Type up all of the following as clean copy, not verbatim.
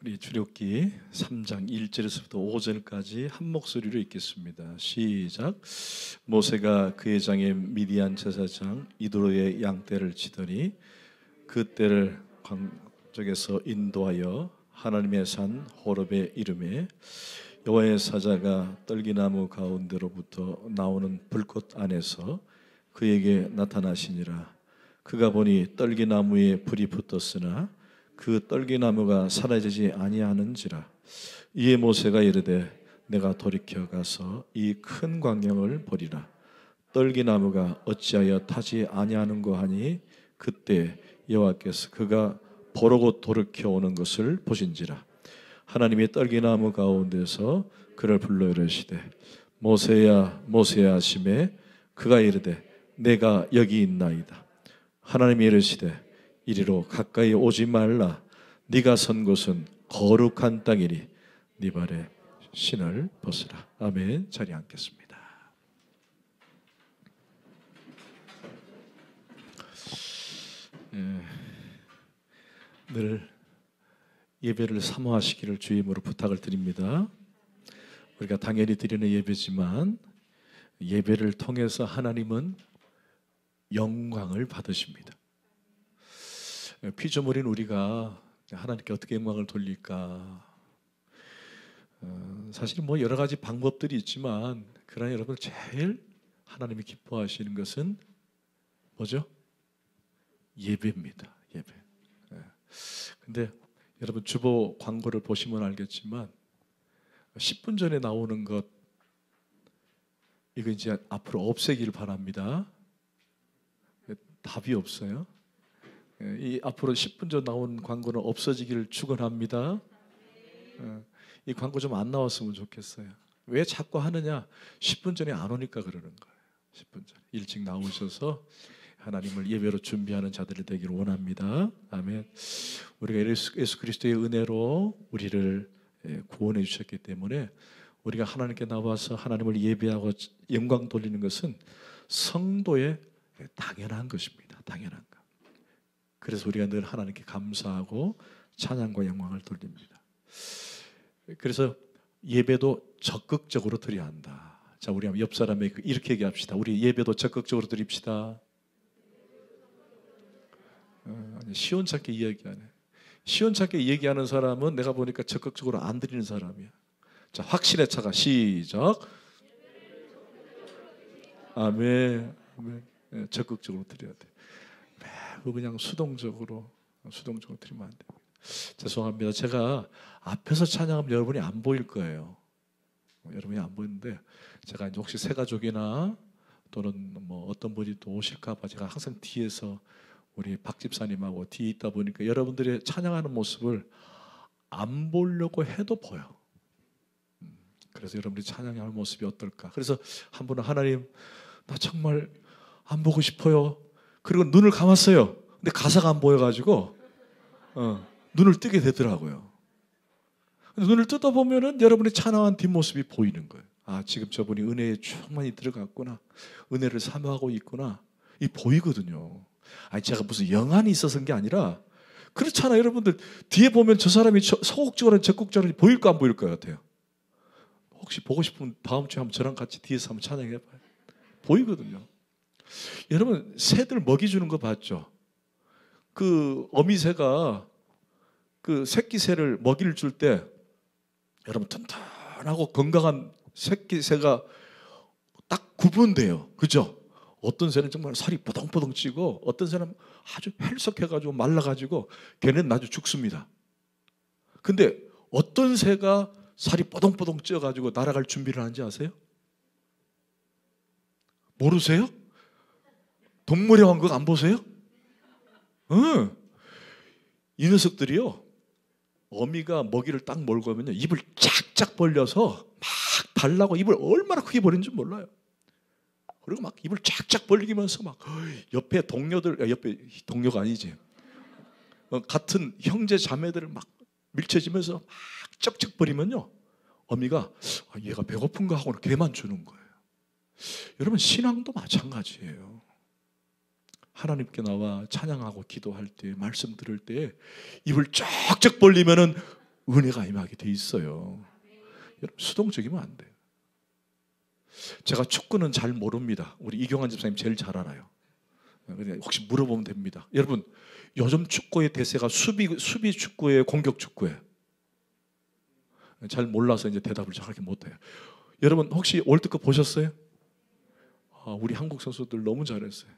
우리 출애굽기 3장 1절에서부터 5절까지 한 목소리로 읽겠습니다. 시작. 모세가 그의 장인 미디안 제사장 이드로의 양떼를 치더니 그 떼를 광적에서 인도하여 하나님의 산 호렙에 이르매 여호와의 사자가 떨기나무 가운데로부터 나오는 불꽃 안에서 그에게 나타나시니라. 그가 보니 떨기나무에 불이 붙었으나 그 떨기나무가 사라지지 아니하는지라. 이에 모세가 이르되 내가 돌이켜 가서 이 큰 광경을 보리라. 떨기나무가 어찌하여 타지 아니하는고 하니 그때 여호와께서 그가 보려고 돌이켜 오는 것을 보신지라. 하나님이 떨기나무 가운데서 그를 불러 이르시되 모세야 모세야 하시매 그가 이르되 내가 여기 있나이다. 하나님이 이르시되 이리로 가까이 오지 말라. 네가 선 곳은 거룩한 땅이니 네 발에 신을 벗으라. 아멘. 자리에 앉겠습니다. 늘 예배를 사모하시기를 주임으로 부탁을 드립니다. 우리가 당연히 드리는 예배지만 예배를 통해서 하나님은 영광을 받으십니다. 피조물인 우리가 하나님께 어떻게 영광을 돌릴까? 사실 뭐 여러 가지 방법들이 있지만 그러나 여러분 제일 하나님이 기뻐하시는 것은 뭐죠? 예배입니다. 예배. 근데 여러분 주보 광고를 보시면 알겠지만 10분 전에 나오는 것 이거 이제 앞으로 없애길 바랍니다. 답이 없어요. 이 앞으로 10분 전 나온 광고는 없어지기를 축원합니다. 이 광고 좀 안 나왔으면 좋겠어요. 왜 자꾸 하느냐? 10분 전에 안 오니까 그러는 거예요. 10분 전 일찍 나오셔서 하나님을 예배로 준비하는 자들이 되기를 원합니다. 아멘. 우리가 예수 그리스도의 은혜로 우리를 구원해 주셨기 때문에 우리가 하나님께 나와서 하나님을 예배하고 영광 돌리는 것은 성도의 당연한 것입니다. 당연한 것. 그래서 우리가 늘 하나님께 감사하고 찬양과 영광을 돌립니다. 그래서 예배도 적극적으로 드려야 한다. 자, 우리 옆 사람에게 이렇게 얘기합시다. 우리 예배도 적극적으로 드립시다. 시원찮게 이야기하네. 시원찮게 얘기하는 사람은 내가 보니까 적극적으로 안 드리는 사람이야. 자, 확신의 차가 시작. 아멘. 아멘. 적극적으로 드려야 돼. 매우 그냥 수동적으로 드리면 안 됩니다. 죄송합니다. 제가 앞에서 찬양하면 여러분이 안 보일 거예요. 여러분이 안 보이는데 제가 이제 혹시 새 가족이나 또는 뭐 어떤 분이 또 오실까봐 제가 항상 뒤에서 우리 박 집사님하고 뒤에 있다 보니까 여러분들의 찬양하는 모습을 안 보려고 해도 보여. 그래서 여러분들이 찬양하는 모습이 어떨까? 그래서 한 분은 하나님, 나 정말 안 보고 싶어요. 그리고 눈을 감았어요. 근데 가사가 안 보여가지고 눈을 뜨게 되더라고요. 눈을 뜯어 보면은 여러분의 찬양한 뒷모습이 보이는 거예요. 아, 지금 저분이 은혜에 충만히 들어갔구나. 은혜를 사모하고 있구나. 이 보이거든요. 아니 제가 무슨 영안이 있어서인 게 아니라 그렇잖아요. 여러분들 뒤에 보면 저 사람이 소극적으로 적극적으로 보일까 안 보일 것 같아요. 혹시 보고 싶으면 다음 주에 한번 저랑 같이 뒤에서 한번 찬양해봐요. 보이거든요. 여러분 새들 먹이 주는 거 봤죠? 그 어미새가 그 새끼 새를 먹이를 줄 때 여러분 튼튼하고 건강한 새끼 새가 딱 구분돼요. 그죠? 어떤 새는 정말 살이 뽀동뽀동 찌고 어떤 새는 아주 헬석해가지고 말라가지고 걔네는 아주 죽습니다. 근데 어떤 새가 살이 뽀동뽀동 쪄가지고 날아갈 준비를 하는지 아세요? 모르세요? 동물의 왕국 안 보세요? 응. 이 녀석들이요. 어미가 먹이를 딱 몰고 오면요. 입을 쫙쫙 벌려서 막 달라고 입을 얼마나 크게 벌리는지 몰라요. 그리고 막 입을 쫙쫙 벌리면서 막 옆에 동료들, 옆에 동료가 아니지. 같은 형제 자매들을 막 밀쳐지면서 막 쩍쩍거리면요. 어미가 얘가 배고픈가 하고는 걔만 주는 거예요. 여러분 신앙도 마찬가지예요. 하나님께 나와 찬양하고 기도할 때 말씀 들을 때 입을 쫙쫙 벌리면은 은혜가 임하게 돼 있어요. 여러분 수동적이면 안 돼요. 제가 축구는 잘 모릅니다. 우리 이경환 집사님 제일 잘 알아요. 혹시 물어보면 됩니다. 여러분 요즘 축구의 대세가 수비 축구예요, 공격 축구예요? 잘 몰라서 이제 대답을 정확히 못해요. 여러분 혹시 월드컵 보셨어요? 우리 한국 선수들 너무 잘했어요.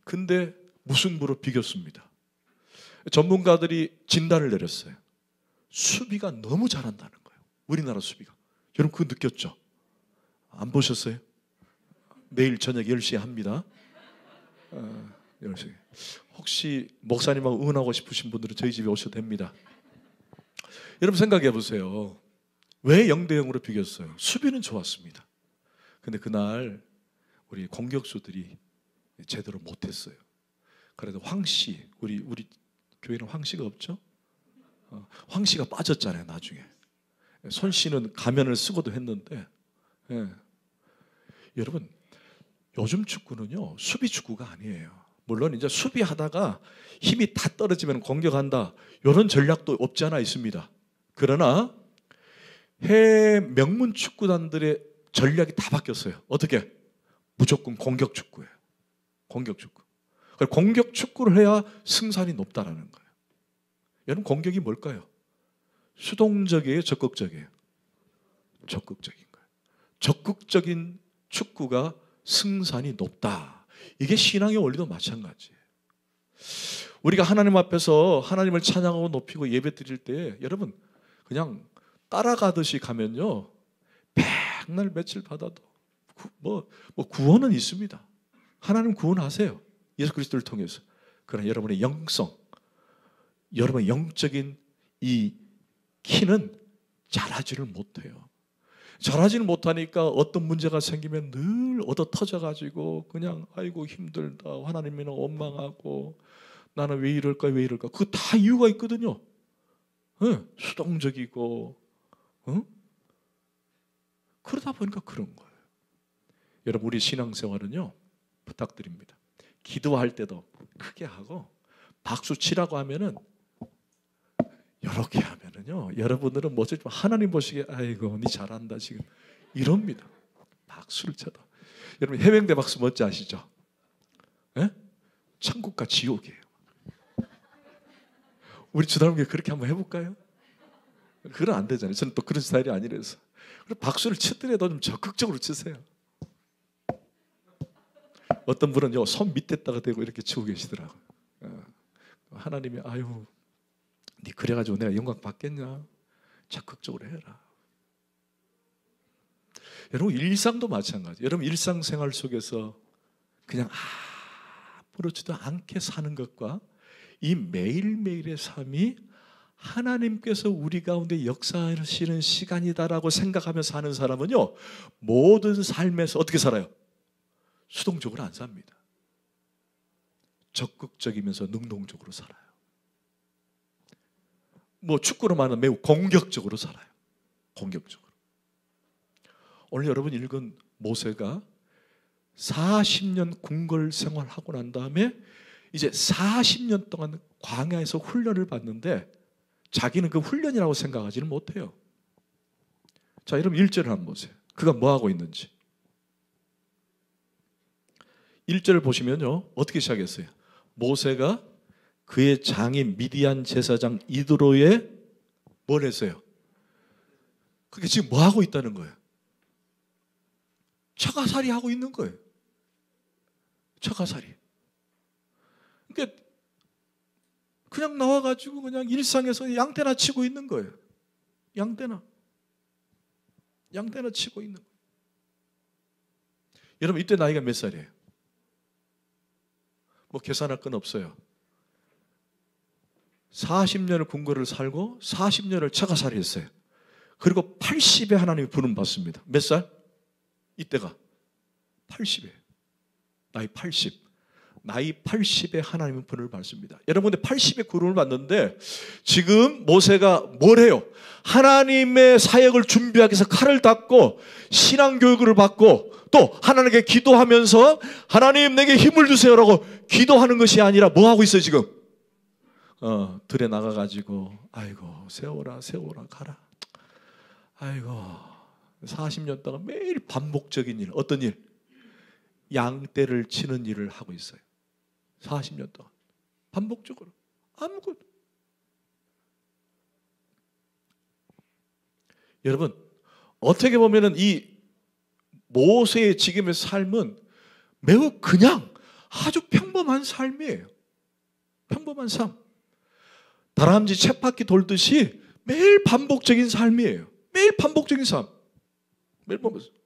근데 무승부로 비겼습니다. 전문가들이 진단을 내렸어요. 수비가 너무 잘한다는 거예요. 우리나라 수비가. 여러분 그거 느꼈죠? 안 보셨어요? 내일 저녁 10시에 합니다. 10시. 혹시 목사님하고 응원하고 싶으신 분들은 저희 집에 오셔도 됩니다. 여러분 생각해 보세요. 왜 0대0으로 비겼어요? 수비는 좋았습니다. 근데 그날 우리 공격수들이 제대로 못했어요. 그래도 황씨, 우리 교회는 황씨가 없죠? 황씨가 빠졌잖아요 나중에. 손씨는 가면을 쓰고도 했는데 여러분 요즘 축구는요 수비 축구가 아니에요. 물론 이제 수비하다가 힘이 다 떨어지면 공격한다 이런 전략도 없지 않아 있습니다. 그러나 해외 명문 축구단들의 전략이 다 바뀌었어요. 어떻게? 무조건 공격 축구예요. 공격 축구. 공격 축구를 해야 승산이 높다라는 거예요. 여러분 공격이 뭘까요? 수동적이에요, 적극적이에요? 적극적인 거예요. 적극적인 축구가 승산이 높다. 이게 신앙의 원리도 마찬가지예요. 우리가 하나님 앞에서 하나님을 찬양하고 높이고 예배 드릴 때 여러분 그냥 따라가듯이 가면요 백날 며칠 받아도 뭐 구원은 있습니다. 하나님 구원하세요. 예수 그리스도를 통해서. 그러나 여러분의 영성, 여러분의 영적인 이 키는 자라지를 못해요. 자라지를 못하니까 어떤 문제가 생기면 늘 얻어 터져가지고 그냥 아이고 힘들다, 하나님이는 원망하고 나는 왜 이럴까 왜 이럴까. 그거 다 이유가 있거든요. 수동적이고 그러다 보니까 그런 거예요. 여러분 우리 신앙생활은요 부탁드립니다. 기도할 때도 크게 하고 박수 치라고 하면은 이렇게 하면은요 여러분들은 뭐지 하나님 보시기에 아이고 니 잘한다 지금 이럽니다. 박수를 쳐도. 여러분 해병대 박수 뭔지 아시죠? 에? 천국과 지옥이에요. 우리 주담교회 그렇게 한번 해볼까요? 그건 안 되잖아요. 저는 또 그런 스타일이 아니라서. 박수를 치더라도 좀 적극적으로 치세요. 어떤 분은 손 밑에다가 대고 이렇게 치고 계시더라고요. 하나님이 아유 네 그래가지고 내가 영광 받겠냐? 적극적으로 해라. 여러분 일상도 마찬가지. 여러분 일상생활 속에서 그냥 아무렇지도 않게 사는 것과 이 매일매일의 삶이 하나님께서 우리 가운데 역사하시는 시간이다라고 생각하며 사는 사람은요 모든 삶에서 어떻게 살아요? 수동적으로 안 삽니다. 적극적이면서 능동적으로 살아요. 뭐 축구로 말하면 매우 공격적으로 살아요. 공격적으로. 오늘 여러분 읽은 모세가 40년 궁궐 생활하고 난 다음에 이제 40년 동안 광야에서 훈련을 받는데 자기는 그 훈련이라고 생각하지는 못해요. 자, 여러분 1절을 한번 보세요. 그가 뭐 하고 있는지. 1절을 보시면요 어떻게 시작했어요? 모세가 그의 장인 미디안 제사장 이드로에 뭘 했어요? 그게 지금 뭐 하고 있다는 거예요? 처가살이 하고 있는 거예요. 처가살이. 그러니까 그냥 나와가지고 그냥 일상에서 양떼나 치고 있는 거예요. 양떼나 치고 있는 거예요. 여러분 이때 나이가 몇 살이에요? 뭐 계산할 건 없어요. 40년을 궁궐을 살고 40년을 처가살이 했어요. 그리고 80에 하나님이 부름 받습니다. 몇 살? 이때가 80이에요. 나이 80. 나이 80에 하나님은 부름을 받습니다. 여러분 근데 80에 부름을 받는데 지금 모세가 뭘 해요? 하나님의 사역을 준비하기 위해서 칼을 닦고 신앙교육을 받고 또 하나님께 기도하면서 하나님 내게 힘을 주세요라고 기도하는 것이 아니라 뭐 하고 있어요 지금? 들에 나가가지고 아이고 세워라 세워라 가라. 아이고 40년 동안 매일 반복적인 일, 어떤 일? 양떼를 치는 일을 하고 있어요. 40년 동안 반복적으로 아무것도. 여러분 어떻게 보면은 이 모세의 지금의 삶은 매우 그냥 아주 평범한 삶이에요. 평범한 삶. 다람쥐 쳇바퀴 돌듯이 매일 반복적인 삶이에요. 매일 반복적인 삶. 매일 반복적인 삶.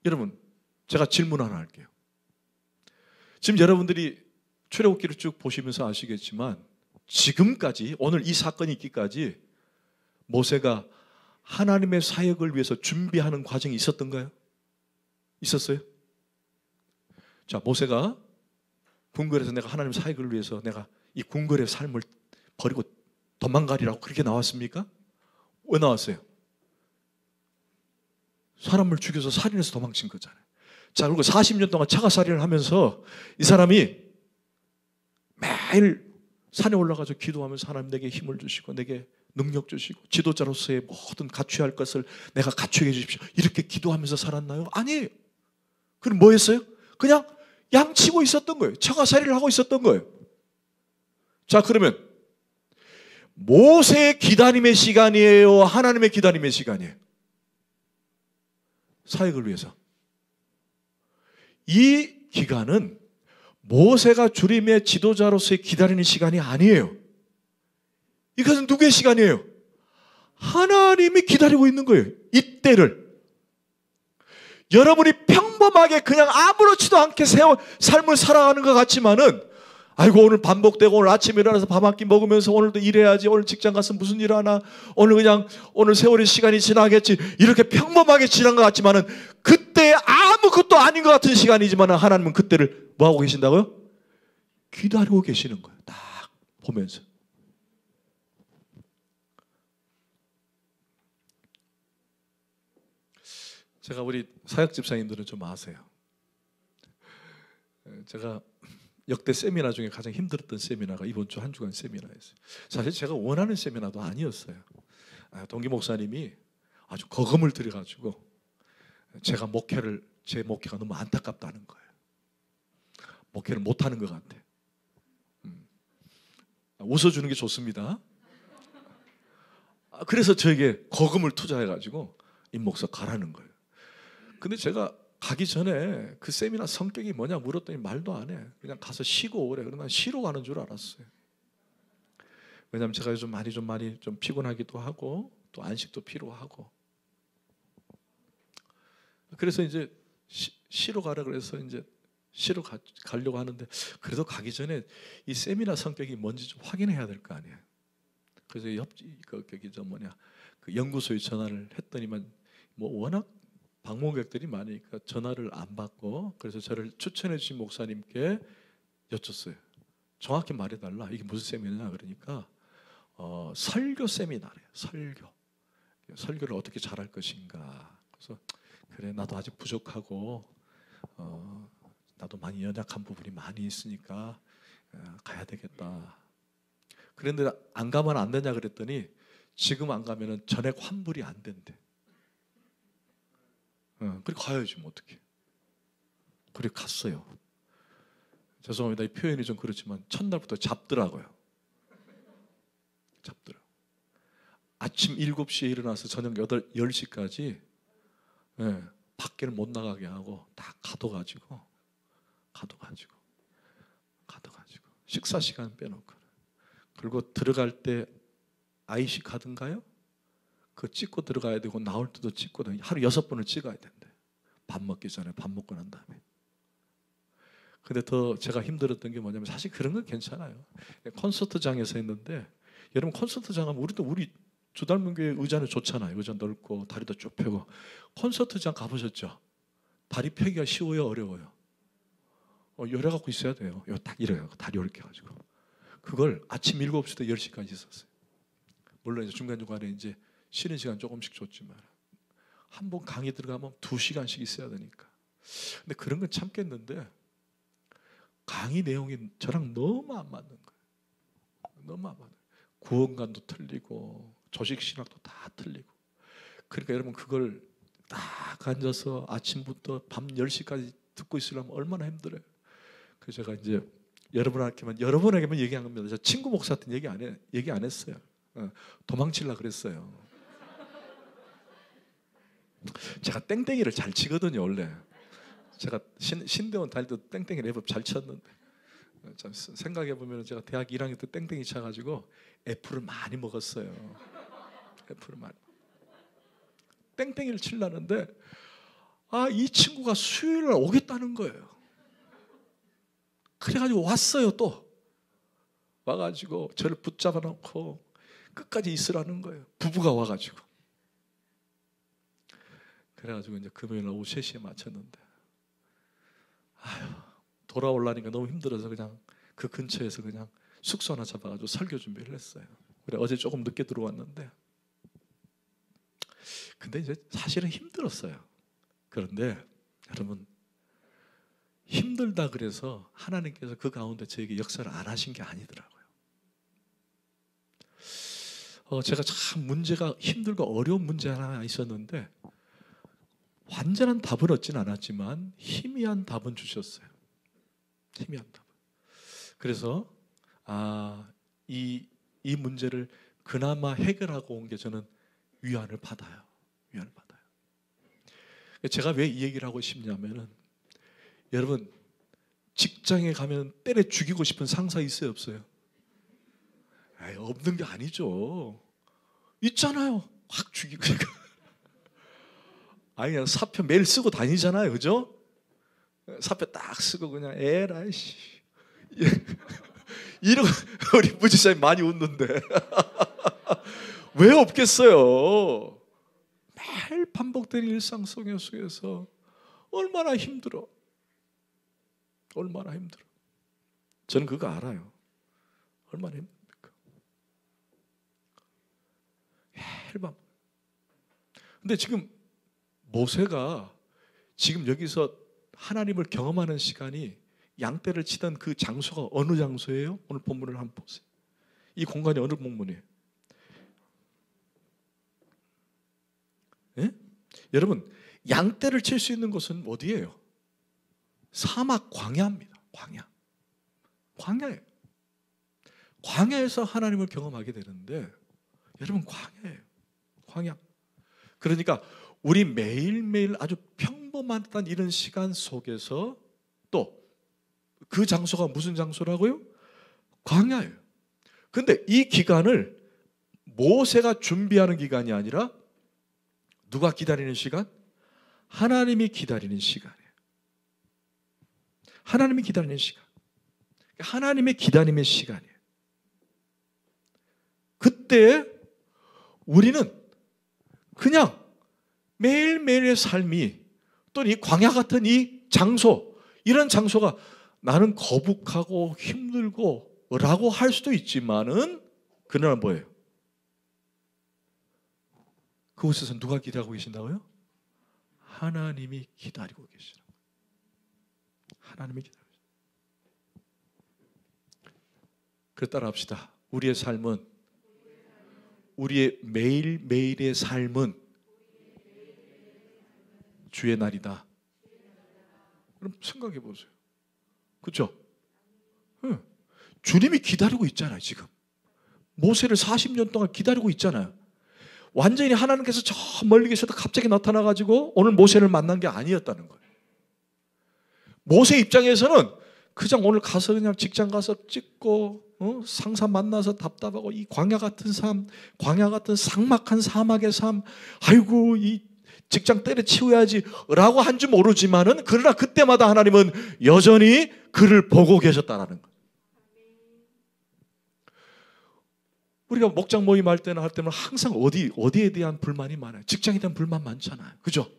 여러분 제가 질문 하나 할게요. 지금 여러분들이 출애굽기를 쭉 보시면서 아시겠지만 지금까지 오늘 이 사건이 있기까지 모세가 하나님의 사역을 위해서 준비하는 과정이 있었던가요? 있었어요? 자, 모세가 궁궐에서 내가 하나님 사역을 위해서 내가 이 궁궐의 삶을 버리고 도망가리라고 그렇게 나왔습니까? 왜 나왔어요? 사람을 죽여서 살인해서 도망친 거잖아요. 자, 그리고 40년 동안 차가살인을 하면서 이 사람이 매일 산에 올라가서 기도하면서 하나님 내게 힘을 주시고 내게 능력 주시고 지도자로서의 모든 갖춰야 할 것을 내가 갖추게 해주십시오. 이렇게 기도하면서 살았나요? 아니에요. 그럼 뭐 했어요? 그냥 양치고 있었던 거예요. 처가살이를 하고 있었던 거예요. 자, 그러면 모세의 기다림의 시간이에요? 하나님의 기다림의 시간이에요? 사역을 위해서. 이 기간은 모세가 주님의 지도자로서의 기다리는 시간이 아니에요. 이것은 누구의 시간이에요? 하나님이 기다리고 있는 거예요. 이때를. 여러분이 평범하게 그냥 아무렇지도 않게 삶을 살아가는 것 같지만은 아이고 오늘 반복되고 오늘 아침에 일어나서 밥 한 끼 먹으면서 오늘도 일해야지, 오늘 직장 가서 무슨 일 하나, 오늘 세월의 시간이 지나겠지, 이렇게 평범하게 지난 것 같지만은 그때 아무것도 아닌 것 같은 시간이지만은 하나님은 그때를 뭐 하고 계신다고요? 기다리고 계시는 거예요. 딱 보면서. 제가 우리 사역 집사님들은 좀 아세요. 제가 역대 세미나 중에 가장 힘들었던 세미나가 이번 주 한 주간 세미나였어요. 사실 제가 원하는 세미나도 아니었어요. 동기 목사님이 아주 거금을 들여가지고 제 목회가 너무 안타깝다는 거예요. 목회를 못하는 것 같아. 웃어주는 게 좋습니다. 그래서 저에게 거금을 투자해가지고 임 목사 가라는 거예요. 근데 제가 가기 전에 그 세미나 성격이 뭐냐 물었더니 말도 안 해. 그냥 가서 쉬고 오래. 그러나 쉬러 가는 줄 알았어요. 왜냐하면 제가 요즘 많이 좀 피곤하기도 하고 또 안식도 필요하고. 그래서 이제 쉬러 가라 그래서 이제 쉬러 가려고 하는데 그래도 가기 전에 이 세미나 성격이 뭔지 좀 확인해야 될 거 아니에요. 그래서 그 연구소에 전화를 했더니만 뭐 워낙 방문객들이 많으니까 전화를 안 받고, 그래서 저를 추천해 주신 목사님께 여쭸어요. 정확히 말해달라. 이게 무슨 세미나냐 그러니까 설교 세미나래요. 설교를 어떻게 잘할 것인가. 그래서 그래 나도 아직 부족하고 나도 많이 연약한 부분이 많이 있으니까 가야 되겠다. 그런데 안 가면 안 되냐 그랬더니 지금 안 가면은 전액 환불이 안 된대. 그래 가야지 뭐 어떻게. 그래 갔어요. 죄송합니다. 이 표현이 좀 그렇지만 첫날부터 잡더라고요. 아침 7시에 일어나서 저녁 10시까지 밖에를 못 나가게 하고 다 가둬가지고 식사 시간 빼놓고, 그리고 들어갈 때 IC 카드인가요? 그거 찍고 들어가야 되고 나올 때도 찍고 하루 6번을 찍어야 된대. 밥 먹기 전에, 밥 먹고 난 다음에. 근데 더 제가 힘들었던 게 뭐냐면 사실 그런 건 괜찮아요. 콘서트장에서 했는데 여러분 콘서트장 하면 우리 주달문교회 의자는 좋잖아요. 의자 넓고 다리도 쭉 펴고. 콘서트장 가보셨죠? 다리 펴기가 쉬워요, 어려워요? 열어 갖고 있어야 돼요. 딱 이래요. 다리 이렇게 가지고. 그걸 아침 7시부터 10시까지 있었어요. 물론 이제 중간중간에 이제 쉬는 시간 조금씩 줬지만 한 번 강의 들어가면 2시간씩 있어야 되니까. 근데 그런 건 참겠는데 강의 내용이 저랑 너무 안 맞는 거예요. 너무 안 맞는 거예요. 구원관도 틀리고 조직신학도 다 틀리고. 그러니까 여러분 그걸 딱 앉아서 아침부터 밤 10시까지 듣고 있으려면 얼마나 힘들어요. 그래서 제가 이제 여러분에게만 얘기한 겁니다. 저 친구 목사한테 얘기 안 했어요. 도망치려고 그랬어요. 제가 땡땡이를 잘 치거든요. 원래 제가 신대원 다닐 때 땡땡이 랩을 잘 쳤는데, 참 생각해 보면 제가 대학 1학년 때 땡땡이 쳐가지고 F를 많이 먹었어요. F를 많이. 땡땡이를 치려는데 이 친구가 수요일날 오겠다는 거예요. 그래가지고 왔어요. 또 와가지고 저를 붙잡아 놓고 끝까지 있으라는 거예요. 부부가 와가지고. 그래가지고 이제 금요일 오후 3시에 마쳤는데, 돌아오려니까 너무 힘들어서 그냥 그 근처에서 그냥 숙소 하나 잡아가지고 설교 준비를 했어요. 그래 어제 조금 늦게 들어왔는데, 근데 이제 사실은 힘들었어요. 그런데 여러분, 힘들다 그래서 하나님께서 그 가운데 저에게 역사를 안 하신 게 아니더라고요. 제가 참 문제가 힘들고 어려운 문제 하나 있었는데 완전한 답은 얻진 않았지만 희미한 답은 주셨어요. 희미한 답. 그래서 이 문제를 그나마 해결하고 온 게 저는 위안을 받아요. 위안을 받아요. 제가 왜 이 얘기를 하고 싶냐면은, 여러분 직장에 가면 때려 죽이고 싶은 상사 있어요, 없어요? 없는 게 아니죠. 있잖아요. 확 죽이고. 그냥 사표 매일 쓰고 다니잖아요, 그죠? 사표 딱 쓰고 그냥 에라이씨 이러고 우리 부지사님 많이 웃는데 왜 없겠어요? 매일 반복되는 일상 속에서 얼마나 힘들어. 얼마나 힘들어. 저는 그거 알아요. 얼마나 힘듭니까? 매일 밤. 근데 지금 모세가 지금 여기서 하나님을 경험하는 시간이 양떼를 치던 그 장소가 어느 장소예요? 오늘 본문을 한번 보세요. 이 공간이 어느 본문이에요? 예? 여러분, 양떼를 칠 수 있는 곳은 어디예요? 사막 광야입니다. 광야예요. 광야에서 하나님을 경험하게 되는데, 여러분 광야예요. 광야. 그러니까 우리 매일매일 아주 평범한 이런 시간 속에서 또 그 장소가 무슨 장소라고요? 광야예요. 근데 이 기간을 모세가 준비하는 기간이 아니라 누가 기다리는 시간? 하나님이 기다리는 시간이에요. 하나님이 기다리는 시간. 하나님의 기다림의 시간이에요. 그때 우리는 그냥 매일매일의 삶이, 또 이 광야 같은 이 장소, 이런 장소가 나는 거북하고 힘들고 라고 할 수도 있지만은, 그러나 뭐예요? 그곳에서 누가 기다리고 계신다고요? 하나님이 기다리고 계시는 거예요. 하나님이 기다리고 계시는 거예요. 그래 따라 합시다. 우리의 삶은, 우리의 매일매일의 삶은 주의 날이다. 그럼 생각해 보세요. 그렇죠? 주님이 기다리고 있잖아요. 지금 모세를 40년 동안 기다리고 있잖아요. 완전히 하나님께서 저 멀리 계셔도 갑자기 나타나가지고 오늘 모세를 만난 게 아니었다는 거예요. 모세 입장에서는 그냥 오늘 가서 그냥 직장 가서 찍고 상사 만나서 답답하고 이 광야 같은 삶, 광야 같은 삭막한 사막의 삶, 아이고 이 직장 때려치워야지 라고 한 줄 모르지만은, 그러나 그때마다 하나님은 여전히 그를 보고 계셨다라는 거예요. 우리가 목장 모임 할 때는 항상 어디에 대한 불만이 많아요. 직장에 대한 불만 많잖아요. 그죠?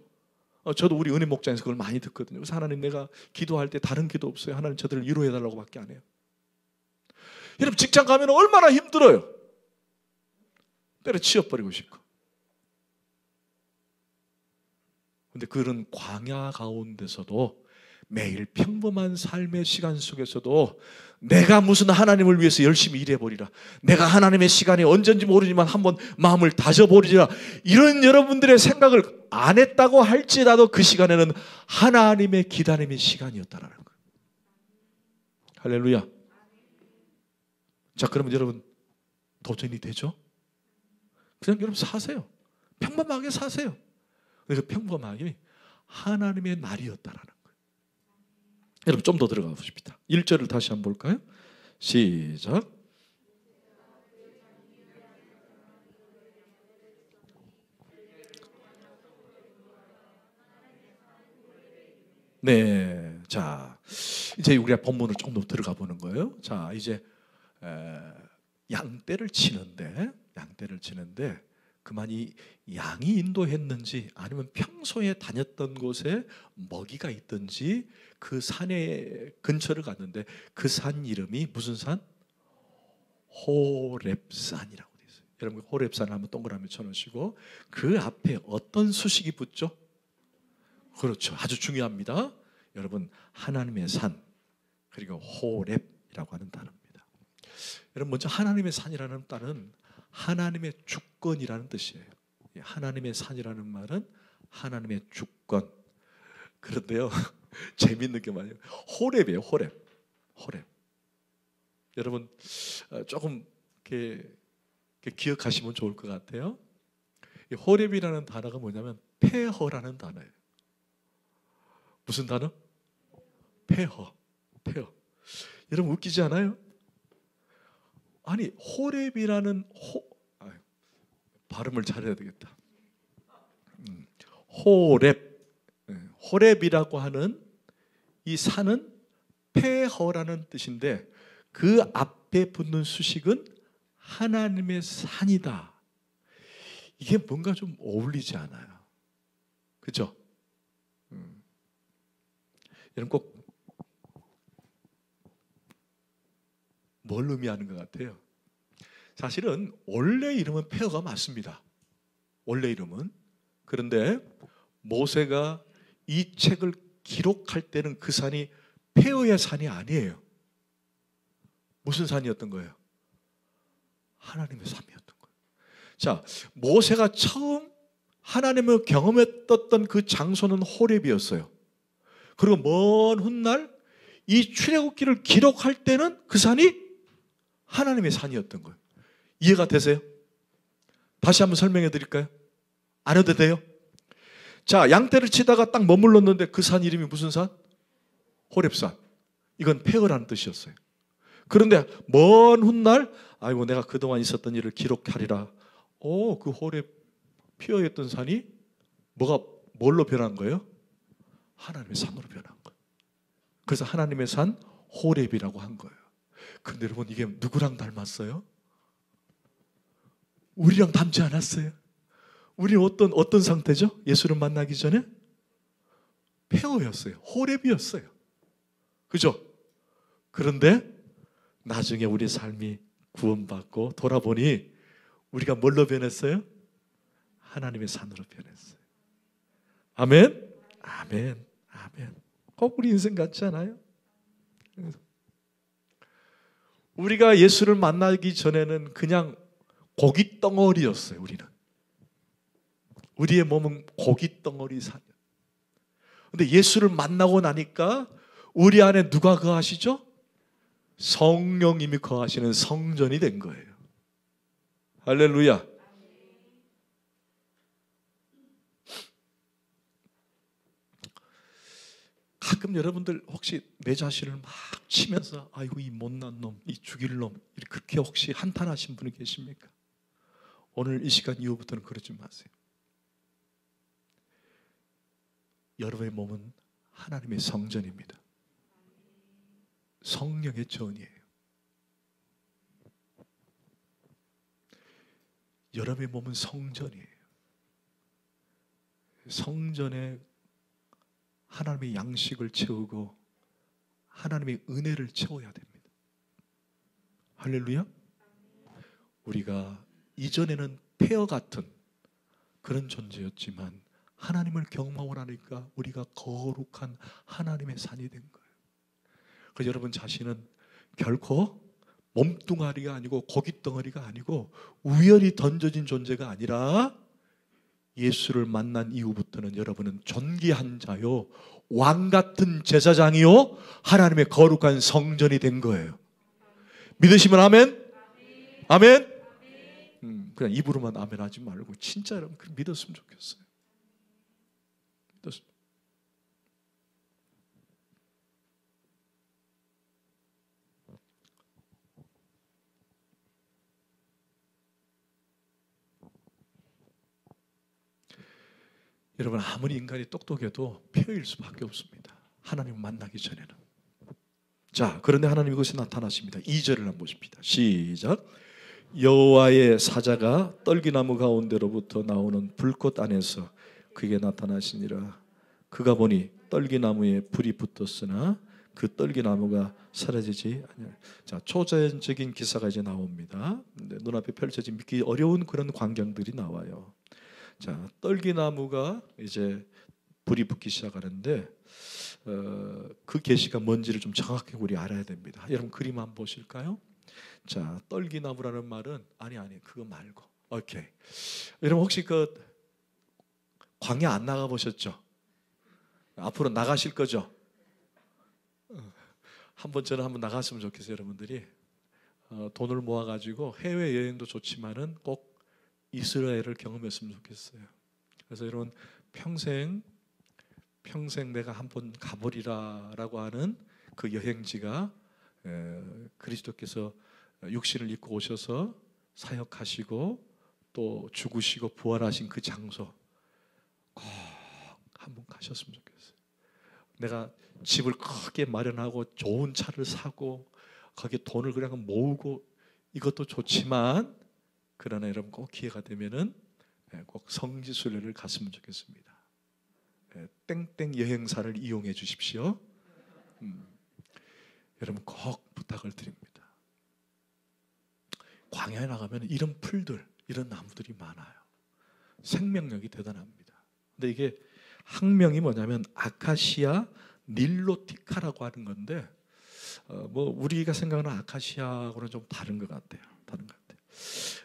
저도 우리 은혜 목장에서 그걸 많이 듣거든요. 그래서 하나님, 내가 기도할 때 다른 기도 없어요. 하나님 저들을 위로해달라고 밖에 안 해요. 여러분 직장 가면 얼마나 힘들어요. 때려치워버리고 싶고. 근데 그런 광야 가운데서도 매일 평범한 삶의 시간 속에서도 내가 무슨 하나님을 위해서 열심히 일해버리라, 내가 하나님의 시간이 언젠지 모르지만 한번 마음을 다져버리라, 이런 여러분들의 생각을 안 했다고 할지라도 그 시간에는 하나님의 기다림의 시간이었다는 거예요. 할렐루야. 자, 그러면 여러분 도전이 되죠? 그냥 여러분 사세요. 평범하게 사세요. 그래서 평범하게 하나님의 날이었다라는 거예요. 여러분 좀 더 들어가 보십시다. 1절을 다시 한번 볼까요? 시작. 네, 자 이제 우리가 본문을 조금 더 들어가 보는 거예요. 자, 이제 양떼를 치는데 그만 이 양이 인도했는지 아니면 평소에 다녔던 곳에 먹이가 있든지 그 산의 근처를 갔는데 그 산 이름이 무슨 산? 호렙산이라고 되어 있어요. 여러분 호렙산을 한번 동그라미 쳐놓으시고 그 앞에 어떤 수식이 붙죠? 그렇죠. 아주 중요합니다. 여러분 하나님의 산 그리고 호렙이라고 하는 단어입니다. 여러분 먼저 하나님의 산이라는 단어는 하나님의 주권이라는 뜻이에요. 하나님의 산이라는 말은 하나님의 주권. 그런데요 재밌는 게 뭐냐면 호렙이에요. 호렙. 여러분 조금 이렇게 기억하시면 좋을 것 같아요. 이 호렙이라는 단어가 뭐냐면 폐허라는 단어예요. 무슨 단어? 폐허. 여러분 웃기지 않아요? 아니 호렙이라는 발음을 잘해야 되겠다. 호렙이라고 하는 이 산은 폐허라는 뜻인데 그 앞에 붙는 수식은 하나님의 산이다. 이게 뭔가 좀 어울리지 않아요. 그렇죠? 여러분 꼭 뭘 의미하는 것 같아요? 사실은 원래 이름은 폐허가 맞습니다. 원래 이름은. 그런데 모세가 이 책을 기록할 때는 그 산이 폐허의 산이 아니에요. 무슨 산이었던 거예요? 하나님의 산이었던 거예요. 자, 모세가 처음 하나님을 경험했던 그 장소는 호렙이었어요. 그리고 먼 훗날 이 출애굽기를 기록할 때는 그 산이 하나님의 산이었던 거예요. 이해가 되세요? 다시 한번 설명해 드릴까요? 안 해도 돼요? 자, 양떼를 치다가 딱 머물렀는데 그 산 이름이 무슨 산? 호렙산. 이건 폐허라는 뜻이었어요. 그런데 먼 훗날 아이고 내가 그동안 있었던 일을 기록하리라. 그 호렙 폐허였던 산이 뭘로 변한 거예요? 하나님의 산으로 변한 거예요. 그래서 하나님의 산 호렙이라고 한 거예요. 그런데 여러분 이게 누구랑 닮았어요? 우리랑 닮지 않았어요? 우리는 어떤 상태죠? 예수를 만나기 전에 폐허였어요. 호렙이었어요. 그죠? 그런데 나중에 우리 삶이 구원받고 돌아보니 우리가 뭘로 변했어요? 하나님의 산으로 변했어요. 아멘? 아멘. 꼭 우리 인생 같지 않아요? 우리가 예수를 만나기 전에는 그냥 고기 덩어리였어요. 우리의 몸은 고기 덩어리 산이에요. 근데 예수를 만나고 나니까 우리 안에 누가 거하시죠? 성령님이 거하시는 성전이 된 거예요. 할렐루야. 가끔 여러분들 혹시 내 자신을 막 치면서 아이고 이 못난 놈, 이 죽일 놈 그렇게 혹시 한탄하신 분이 계십니까? 오늘 이 시간 이후부터는 그러지 마세요. 여러분의 몸은 하나님의 성전입니다. 성령의 전이에요. 여러분의 몸은 성전이에요. 성전에 하나님의 양식을 채우고 하나님의 은혜를 채워야 됩니다. 할렐루야. 우리가 이전에는 폐허 같은 그런 존재였지만 하나님을 경험하고 나니까 우리가 거룩한 하나님의 산이 된 거예요. 그래서 여러분 자신은 결코 몸뚱아리가 아니고 고깃덩어리가 아니고 우연히 던져진 존재가 아니라 예수를 만난 이후부터는 여러분은 존귀한 자요, 왕같은 제사장이요, 하나님의 거룩한 성전이 된 거예요. 믿으시면 아멘? 아멘? 그냥 입으로만 아멘 하지 말고 진짜 여러분 믿었으면 좋겠어요. 믿었으면. 여러분 아무리 인간이 똑똑해도 폐허일 수밖에 없습니다. 하나님 만나기 전에는. 자, 그런데 하나님 이곳에 나타나십니다. 2절을 한번 보십니다. 시작. 여호와의 사자가 떨기나무 가운데로부터 나오는 불꽃 안에서 그에게 나타나시니라. 그가 보니 떨기나무에 불이 붙었으나 그 떨기나무가 사라지지 아니하니. 자, 초자연적인 기사가 이제 나옵니다. 눈앞에 펼쳐진 믿기 어려운 그런 광경들이 나와요. 자, 떨기나무가 이제 불이 붙기 시작하는데 그 계시가 뭔지를 좀 정확하게 우리 알아야 됩니다. 여러분 그림 한번 보실까요? 자, 떨기나무라는 말은 아니 그거 말고. 오케이. 여러분 혹시 그 광야 안 나가 보셨죠? 앞으로 나가실 거죠? 저는 한번 나갔으면 좋겠어요, 여러분들이. 돈을 모아 가지고 해외 여행도 좋지만은 꼭 이스라엘을 경험했으면 좋겠어요. 그래서 여러분 평생 내가 한번 가보리라라고 하는 그 여행지가 그리스도께서 육신을 입고 오셔서 사역하시고 또 죽으시고 부활하신 그 장소 꼭 한번 가셨으면 좋겠어요. 내가 집을 크게 마련하고 좋은 차를 사고 거기에 돈을 그냥 모으고 이것도 좋지만 그러나 여러분 꼭 기회가 되면은 꼭 성지순례를 갔으면 좋겠습니다. 땡땡 여행사를 이용해 주십시오. 여러분 꼭 부탁을 드립니다. 광야에 나가면 이런 풀들, 이런 나무들이 많아요. 생명력이 대단합니다. 근데 이게 학명이 뭐냐면 아카시아 닐로티카라고 하는 건데 뭐 우리가 생각하는 아카시아하고는 좀 다른 것 같아요.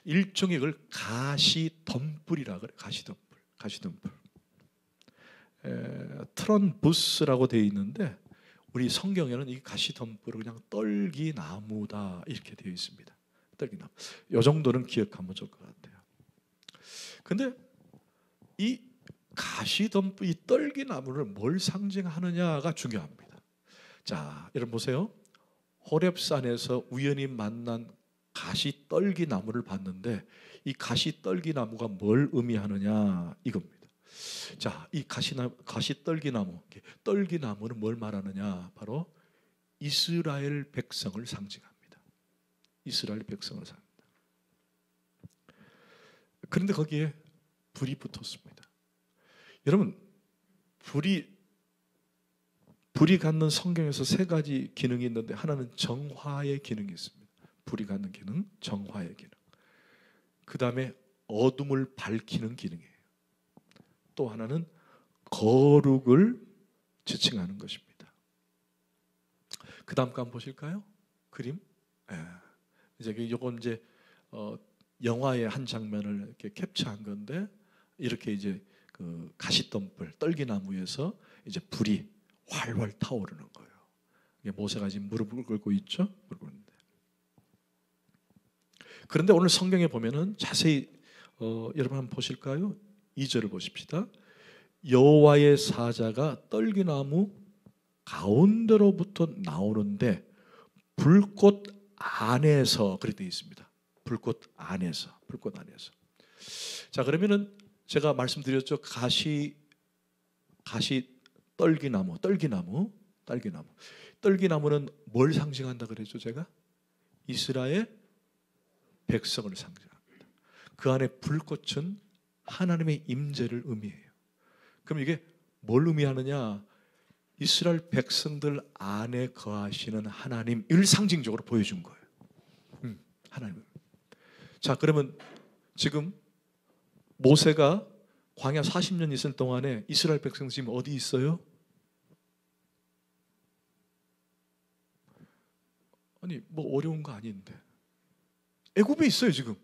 일종의 걸 가시덤불이라 그래. 가시덤불. 트런부스라고 되어 있는데 우리 성경에는 이 가시덤불을 그냥 떨기나무다 이렇게 되어 있습니다. 떨기나무. 이 정도는 기억하면 좋을 것 같아요. 근데 이 가시덤불, 이 떨기나무를 뭘 상징하느냐가 중요합니다. 자, 여러분 보세요. 호렙산에서 우연히 만난 가시떨기나무를 봤는데 이 가시떨기나무가 뭘 의미하느냐 이겁니다. 자, 이 가시떨기나무, 떨기나무는 뭘 말하느냐? 바로 이스라엘 백성을 상징합니다. 이스라엘 백성을 상징합니다. 그런데 거기에 불이 붙었습니다. 여러분, 불이 갖는 성경에서 세 가지 기능이 있는데 하나는 정화의 기능이 있습니다. 불이 갖는 기능, 정화의 기능. 그 다음에 어둠을 밝히는 기능이에요. 또 하나는 거룩을 지칭하는 것입니다. 그 다음 거 한번 보실까요? 그림. 이제 이건 이제 영화의 한 장면을 이렇게 캡처한 건데 이렇게 이제 그 가시덤불, 떨기나무에서 이제 불이 활활 타오르는 거예요. 모세가 지금 무릎을 꿇고 있죠. 무릎을 꿇는데. 그런데 오늘 성경에 보면은 자세히 여러분 한번 보실까요? 2절을 보십시다. 여호와의 사자가 떨기나무 가운데로부터 나오는데 불꽃 안에서 그렇게 되어 있습니다. 불꽃 안에서. 자, 그러면은 제가 말씀드렸죠. 가시 떨기나무. 떨기나무는 뭘 상징한다 그랬죠, 제가? 이스라엘 백성을 상징합니다. 그 안에 불꽃은 하나님의 임재를 의미해요. 그럼 이게 뭘 의미하느냐? 이스라엘 백성들 안에 거하시는 하나님을 상징적으로 보여준 거예요. 하나님. 자, 그러면 지금 모세가 광야 40년 있을 동안에 이스라엘 백성 지금 어디 있어요? 아니 뭐 어려운 거 아닌데 애굽에 있어요. 지금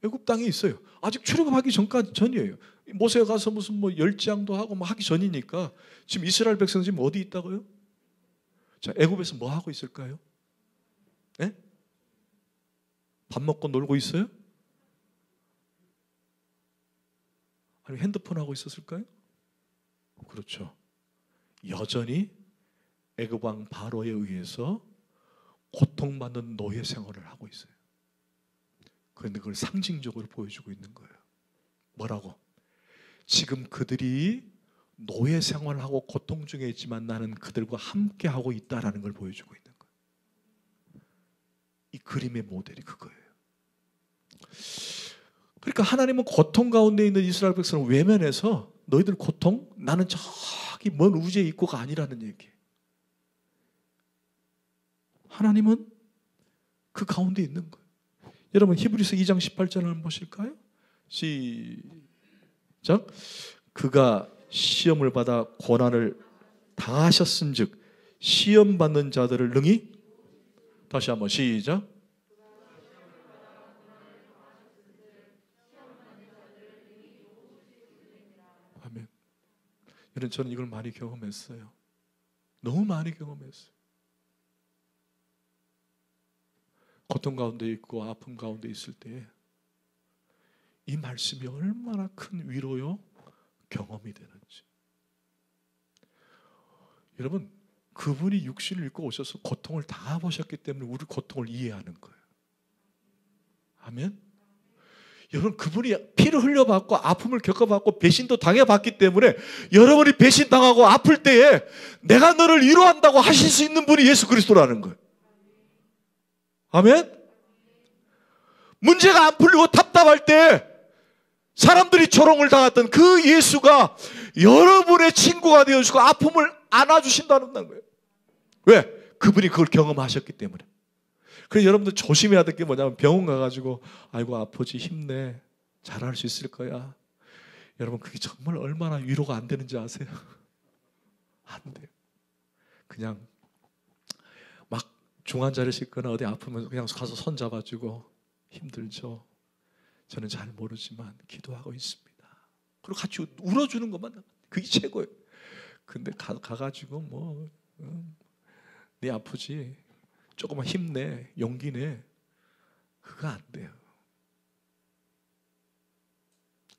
애굽 땅에 있어요. 아직 출애굽하기 전이에요. 모세가 가서 무슨 뭐 열지양도 하고 뭐 하기 전이니까 지금 이스라엘 백성 지금 어디 있다고요? 자, 애굽에서 뭐 하고 있을까요? 예? 밥 먹고 놀고 있어요? 아니면 핸드폰 하고 있었을까요? 그렇죠. 여전히 애굽 왕 바로에 의해서 고통받는 노예 생활을 하고 있어요. 그런데 그걸 상징적으로 보여주고 있는 거예요. 뭐라고? 지금 그들이 노예 생활을 하고 고통 중에 있지만 나는 그들과 함께 하고 있다라는 걸 보여주고 있는 거예요. 이 그림의 모델이 그거예요. 그러니까 하나님은 고통 가운데 있는 이스라엘 백성을 외면해서 너희들 고통? 나는 저기 먼 우주에 있고가 아니라는 얘기예요. 하나님은 그 가운데 있는 거예요. 여러분 히브리서 2장 18절을 한번 보실까요? 시작. 그가 시험을 받아 고난을 당하셨은즉 시험 받는 자들을 능히 다시 한번 시작. 아멘. 여러분 저는 이걸 많이 경험했어요. 너무 많이 경험했어요. 고통 가운데 있고 아픔 가운데 있을 때 이 말씀이 얼마나 큰 위로요 경험이 되는지. 여러분 그분이 육신을 입고 오셔서 고통을 당해보셨기 때문에 우리 고통을 이해하는 거예요. 아멘. 여러분 그분이 피를 흘려봤고 아픔을 겪어봤고 배신도 당해봤기 때문에 여러분이 배신당하고 아플 때에 내가 너를 위로한다고 하실 수 있는 분이 예수 그리스도라는 거예요. 아멘. 문제가 안 풀리고 답답할 때 사람들이 조롱을 당했던 그 예수가 여러분의 친구가 되어주고 아픔을 안아주신다는 거예요. 왜? 그분이 그걸 경험하셨기 때문에. 그래서 여러분들 조심해야 될 게 뭐냐면 병원 가가지고 아이고 아프지 힘내 잘할 수 있을 거야. 여러분 그게 정말 얼마나 위로가 안 되는지 아세요? 안 돼요. 그냥 막 중환자를 싣거나 어디 아프면 그냥 가서 손 잡아주고 힘들죠. 저는 잘 모르지만 기도하고 있습니다. 그리고 같이 울어주는 것만 그게 최고예요. 근데 가가지고 뭐 네 아프지 조금만 힘내 용기 내 그거 안 돼요.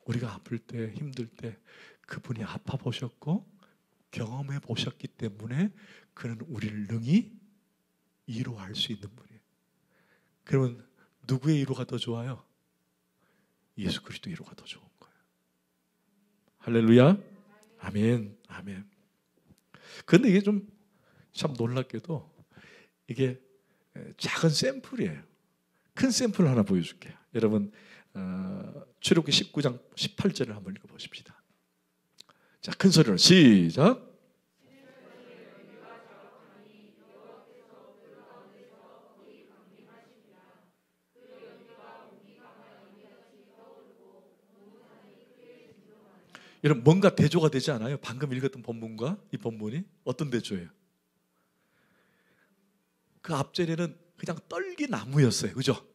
우리가 아플 때 힘들 때 그분이 아파 보셨고 경험해 보셨기 때문에 그는 우리를 능히 위로할 수 있는 분이에요. 그러면 누구의 위로가 더 좋아요? 예수 그리스도 위로가 더 좋은 거예요. 할렐루야. 아멘. 아멘. 그런데 이게 좀 참 놀랍게도 이게 작은 샘플이에요. 큰 샘플 하나 보여줄게요. 여러분 출애굽기 19장 18절을 한번 읽어보십시다. 자, 큰 소리로 시작. 여러분 뭔가 대조가 되지 않아요? 방금 읽었던 본문과 이 본문이 어떤 대조예요? 그 앞절에는 그냥 떨기나무였어요. 그죠?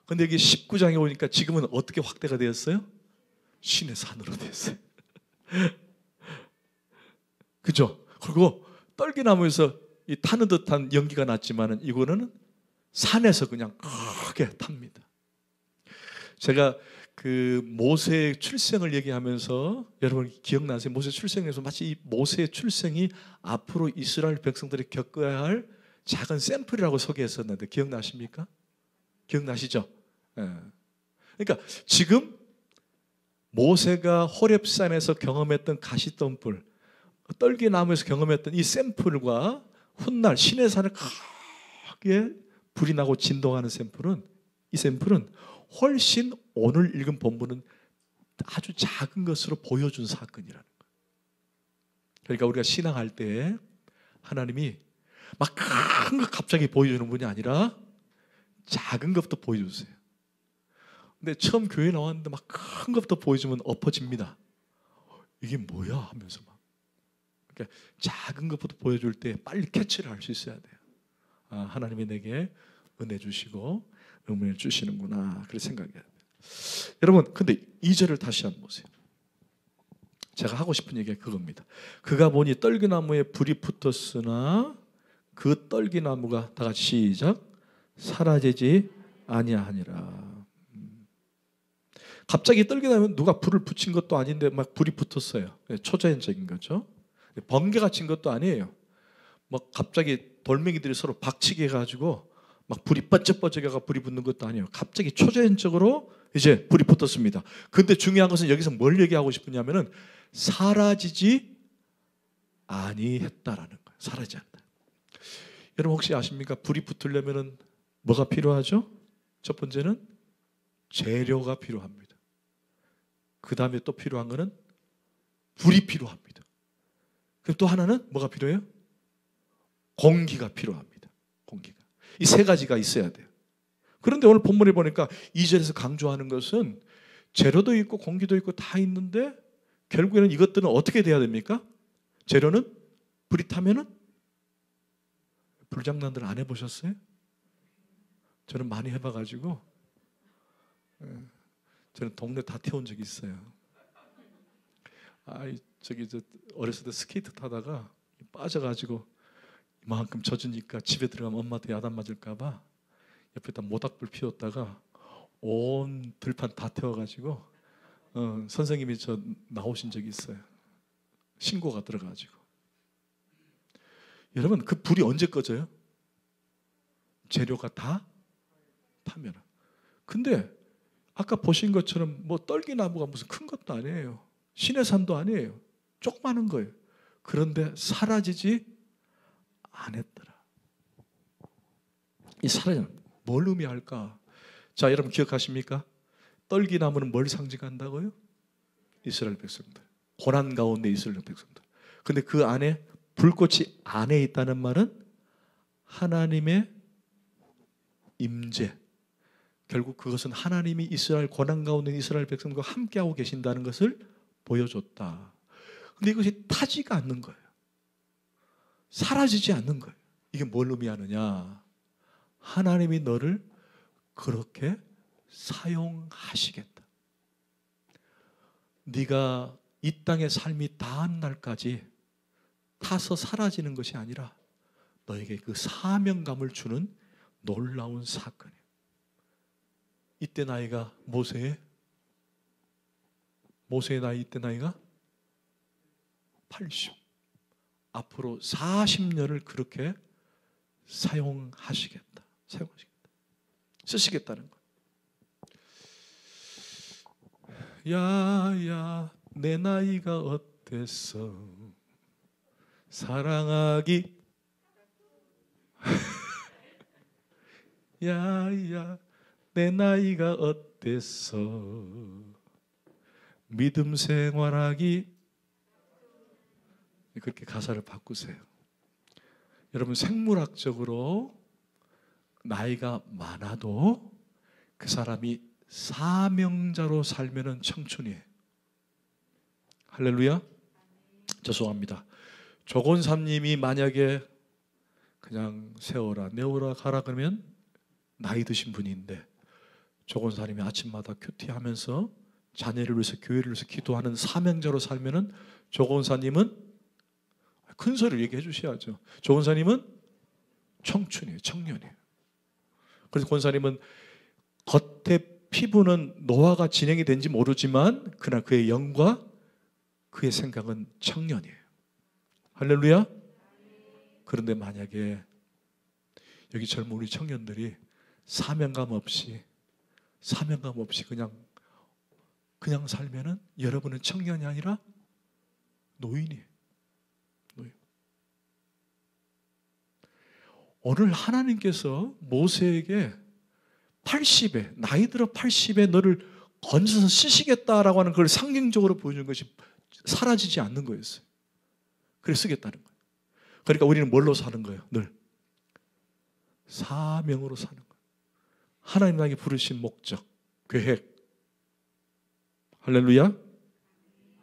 근데 여기 19장에 오니까 지금은 어떻게 확대가 되었어요? 신의 산으로 됐어요. 그죠? 그리고 떨기나무에서 이 타는 듯한 연기가 났지만은 이거는 산에서 그냥 크게 탑니다. 제가 그 모세의 출생을 얘기하면서 여러분 기억나세요? 모세 출생에서 마치 이 모세의 출생이 앞으로 이스라엘 백성들이 겪어야 할 작은 샘플이라고 소개했었는데 기억나십니까? 기억나시죠? 예. 그러니까 지금 모세가 호렙산에서 경험했던 가시덤불, 떨기나무에서 경험했던 이 샘플과 훗날 시내산을 크게 불이 나고 진동하는 샘플은 이 샘플은 훨씬 오늘 읽은 본문은 아주 작은 것으로 보여준 사건이라는 거예요. 그러니까 우리가 신앙할 때 하나님이 막 큰 것 갑자기 보여주는 분이 아니라 작은 것부터 보여주세요. 근데 처음 교회 나왔는데 막 큰 것부터 보여주면 엎어집니다. 이게 뭐야 하면서 막. 그러니까 작은 것부터 보여줄 때 빨리 캐치를 할 수 있어야 돼요. 아, 하나님이 내게 은혜 주시고 응원을 주시는구나. 그렇게 생각해야 돼요. 여러분, 근데 2절을 다시 한번 보세요. 제가 하고 싶은 얘기가 그겁니다. 그가 보니 떨기나무에 불이 붙었으나 그 떨기나무가, 다 같이 시작, 사라지지 아니하니라. 갑자기 떨기나무는 누가 불을 붙인 것도 아닌데 막 불이 붙었어요. 초자연적인 거죠. 번개가 친 것도 아니에요. 막 갑자기 돌멩이들이 서로 박치게 해가지고 막 불이 번쩍번쩍해가 불이 붙는 것도 아니에요. 갑자기 초자연적으로 이제 불이 붙었습니다. 근데 중요한 것은 여기서 뭘 얘기하고 싶으냐면은 사라지지 아니했다라는 거예요. 사라지지 않다. 여러분 혹시 아십니까? 불이 붙으려면은 뭐가 필요하죠? 첫 번째는 재료가 필요합니다. 그 다음에 또 필요한 거는 불이 필요합니다. 그럼 또 하나는 뭐가 필요해요? 공기가 필요합니다. 공기가. 이 세 가지가 있어야 돼요. 그런데 오늘 본문에 보니까 2절에서 강조하는 것은 재료도 있고 공기도 있고 다 있는데 결국에는 이것들은 어떻게 돼야 됩니까? 재료는 불이 타면은, 불장난들 안 해보셨어요? 저는 많이 해봐가지고 저는 동네 다 태운 적이 있어요. 저 어렸을 때 스케이트 타다가 빠져가지고 이만큼 젖으니까 집에 들어가면 엄마한테 야단 맞을까봐 옆에다 모닥불 피웠다가 온 들판 다 태워가지고 선생님이 저 나오신 적이 있어요. 신고가 들어가지고. 여러분 그 불이 언제 꺼져요? 재료가 다 타면. 근데 아까 보신 것처럼 뭐 떨기나무가 무슨 큰 것도 아니에요. 시내산도 아니에요. 조그마한 거예요. 그런데 사라지지 않았더라. 이 사라지는 뭘 의미할까? 자, 여러분 기억하십니까? 떨기나무는 뭘 상징한다고요? 이스라엘 백성들. 고난 가운데 이스라엘 백성들. 근데 그 안에 불꽃이 안에 있다는 말은 하나님의 임재. 결국 그것은 하나님이 이스라엘 고난 가운데 이스라엘 백성과 함께하고 계신다는 것을 보여줬다. 근데 이것이 타지가 않는 거예요. 사라지지 않는 거예요. 이게 뭘 의미하느냐? 하나님이 너를 그렇게 사용하시겠다. 네가 이 땅의 삶이 다한 날까지 타서 사라지는 것이 아니라 너에게 그 사명감을 주는 놀라운 사건이에요. 이때 나이가 모세의 나이, 이때 나이가 80. 앞으로 40년을 그렇게 사용하시겠다. 쓰시겠다는 거. 야야 내 나이가 어땠어 사랑하기 야야 내 나이가 어땠어 믿음 생활하기. 그렇게 가사를 바꾸세요. 여러분 생물학적으로 나이가 많아도 그 사람이 사명자로 살면은 청춘이에요. 할렐루야. 죄송합니다. 조건삼님이 만약에 그냥 세워라 내오라 가라 그러면 나이 드신 분인데 조건사님이 아침마다 큐티하면서 자녀를 위해서 교회를 위해서 기도하는 사명자로 살면은 조건사님은 큰 소리를 얘기해 주셔야죠. 조건사님은 청춘이에요. 청년이에요. 그래서 권사님은 겉에 피부는 노화가 진행이 된지 모르지만 그러나 그의 영과 그의 생각은 청년이에요. 할렐루야. 그런데 만약에 여기 젊은 우리 청년들이 사명감 없이 그냥 살면은 여러분은 청년이 아니라 노인이에요. 노인. 오늘 하나님께서 모세에게 80에 나이 들어 80에 너를 건져서 쓰시겠다라고 하는 걸 상징적으로 보여주는 것이 사라지지 않는 거였어요. 그래서 쓰겠다는 거예요. 그러니까 우리는 뭘로 사는 거예요? 늘 사명으로 사는 거예요. 하나님 나에게 부르신 목적, 계획, 할렐루야.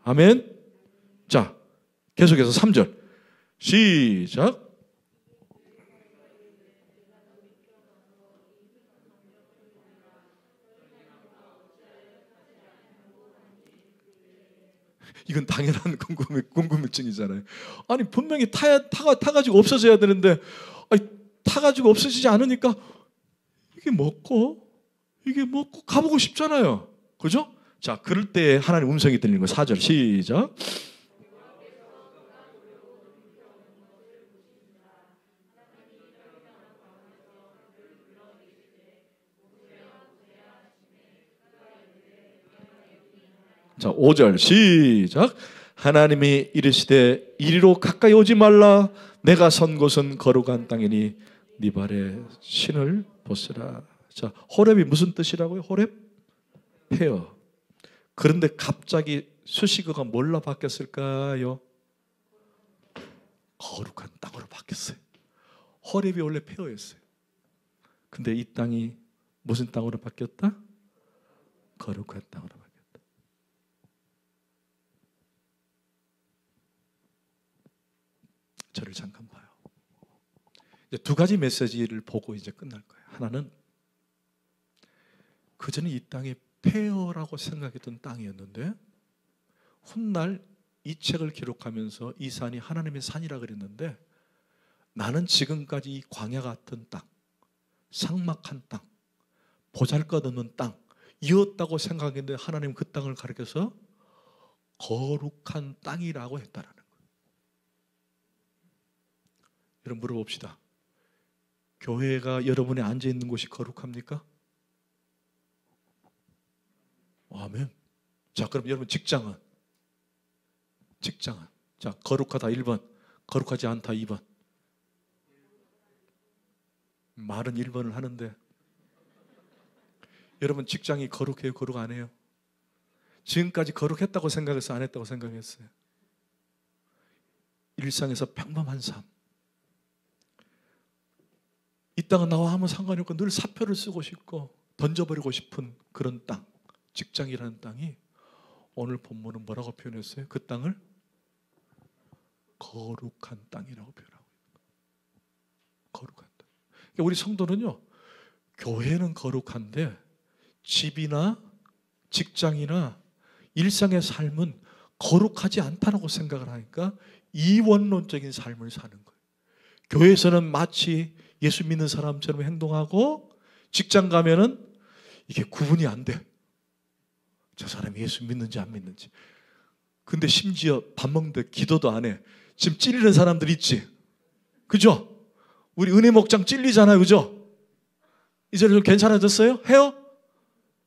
아멘. 자, 계속해서 3절 시작. 이건 당연한 궁금증이잖아요. 아니 분명히 타가지고 없어져야 되는데 아니, 타가지고 없어지지 않으니까 이게 먹고 가보고 싶잖아요. 그죠? 자, 그럴 때 하나님 음성이 들리는 거예요. 4절 시작. 자, 5절 시작. 하나님이 이르시되 이리로 가까이 오지 말라. 내가 선 곳은 거룩한 땅이니 네 발에 신을 벗으라. 자, 호렙이 무슨 뜻이라고요? 호렙? 폐허. 그런데 갑자기 수식어가 뭘로 바뀌었을까요? 거룩한 땅으로 바뀌었어요. 호렙이 원래 폐허였어요. 근데 이 땅이 무슨 땅으로 바뀌었다? 거룩한 땅으로 바뀌었다. 저를 잠깐 봐요. 이제 두 가지 메시지를 보고 이제 끝날 거예요. 하나는 그전에 이 땅이 폐허라고 생각했던 땅이었는데 훗날 이 책을 기록하면서 이 산이 하나님의 산이라 그랬는데 나는 지금까지 이 광야 같은 땅, 삭막한 땅, 보잘것없는 땅이었다고 생각했는데 하나님 그 땅을 가리켜서 거룩한 땅이라고 했다라는 거예요. 여러분 물어봅시다. 교회가 여러분이 앉아있는 곳이 거룩합니까? 아멘. 자, 그럼 여러분 직장은? 자, 거룩하다 1번, 거룩하지 않다 2번. 말은 1번을 하는데 여러분 직장이 거룩해요? 거룩 안 해요? 지금까지 거룩했다고 생각해서 안 했다고 생각했어요? 일상에서 평범한 삶. 이 땅은 나와 아무 상관이 없고 늘 사표를 쓰고 싶고 던져버리고 싶은 그런 땅, 직장이라는 땅이 오늘 본문은 뭐라고 표현했어요? 그 땅을 거룩한 땅이라고 표현하고 있는 거예요. 거룩한 땅. 그러니까 우리 성도는요, 교회는 거룩한데 집이나 직장이나 일상의 삶은 거룩하지 않다라고 생각을 하니까 이원론적인 삶을 사는 거예요. 교회에서는 마치 예수 믿는 사람처럼 행동하고 직장 가면은 이게 구분이 안 돼. 저 사람이 예수 믿는지 안 믿는지. 근데 심지어 밥 먹는데 기도도 안 해. 지금 찔리는 사람들 있지? 그죠? 우리 은혜 목장 찔리잖아요. 그죠? 이제 좀 괜찮아졌어요? 해요?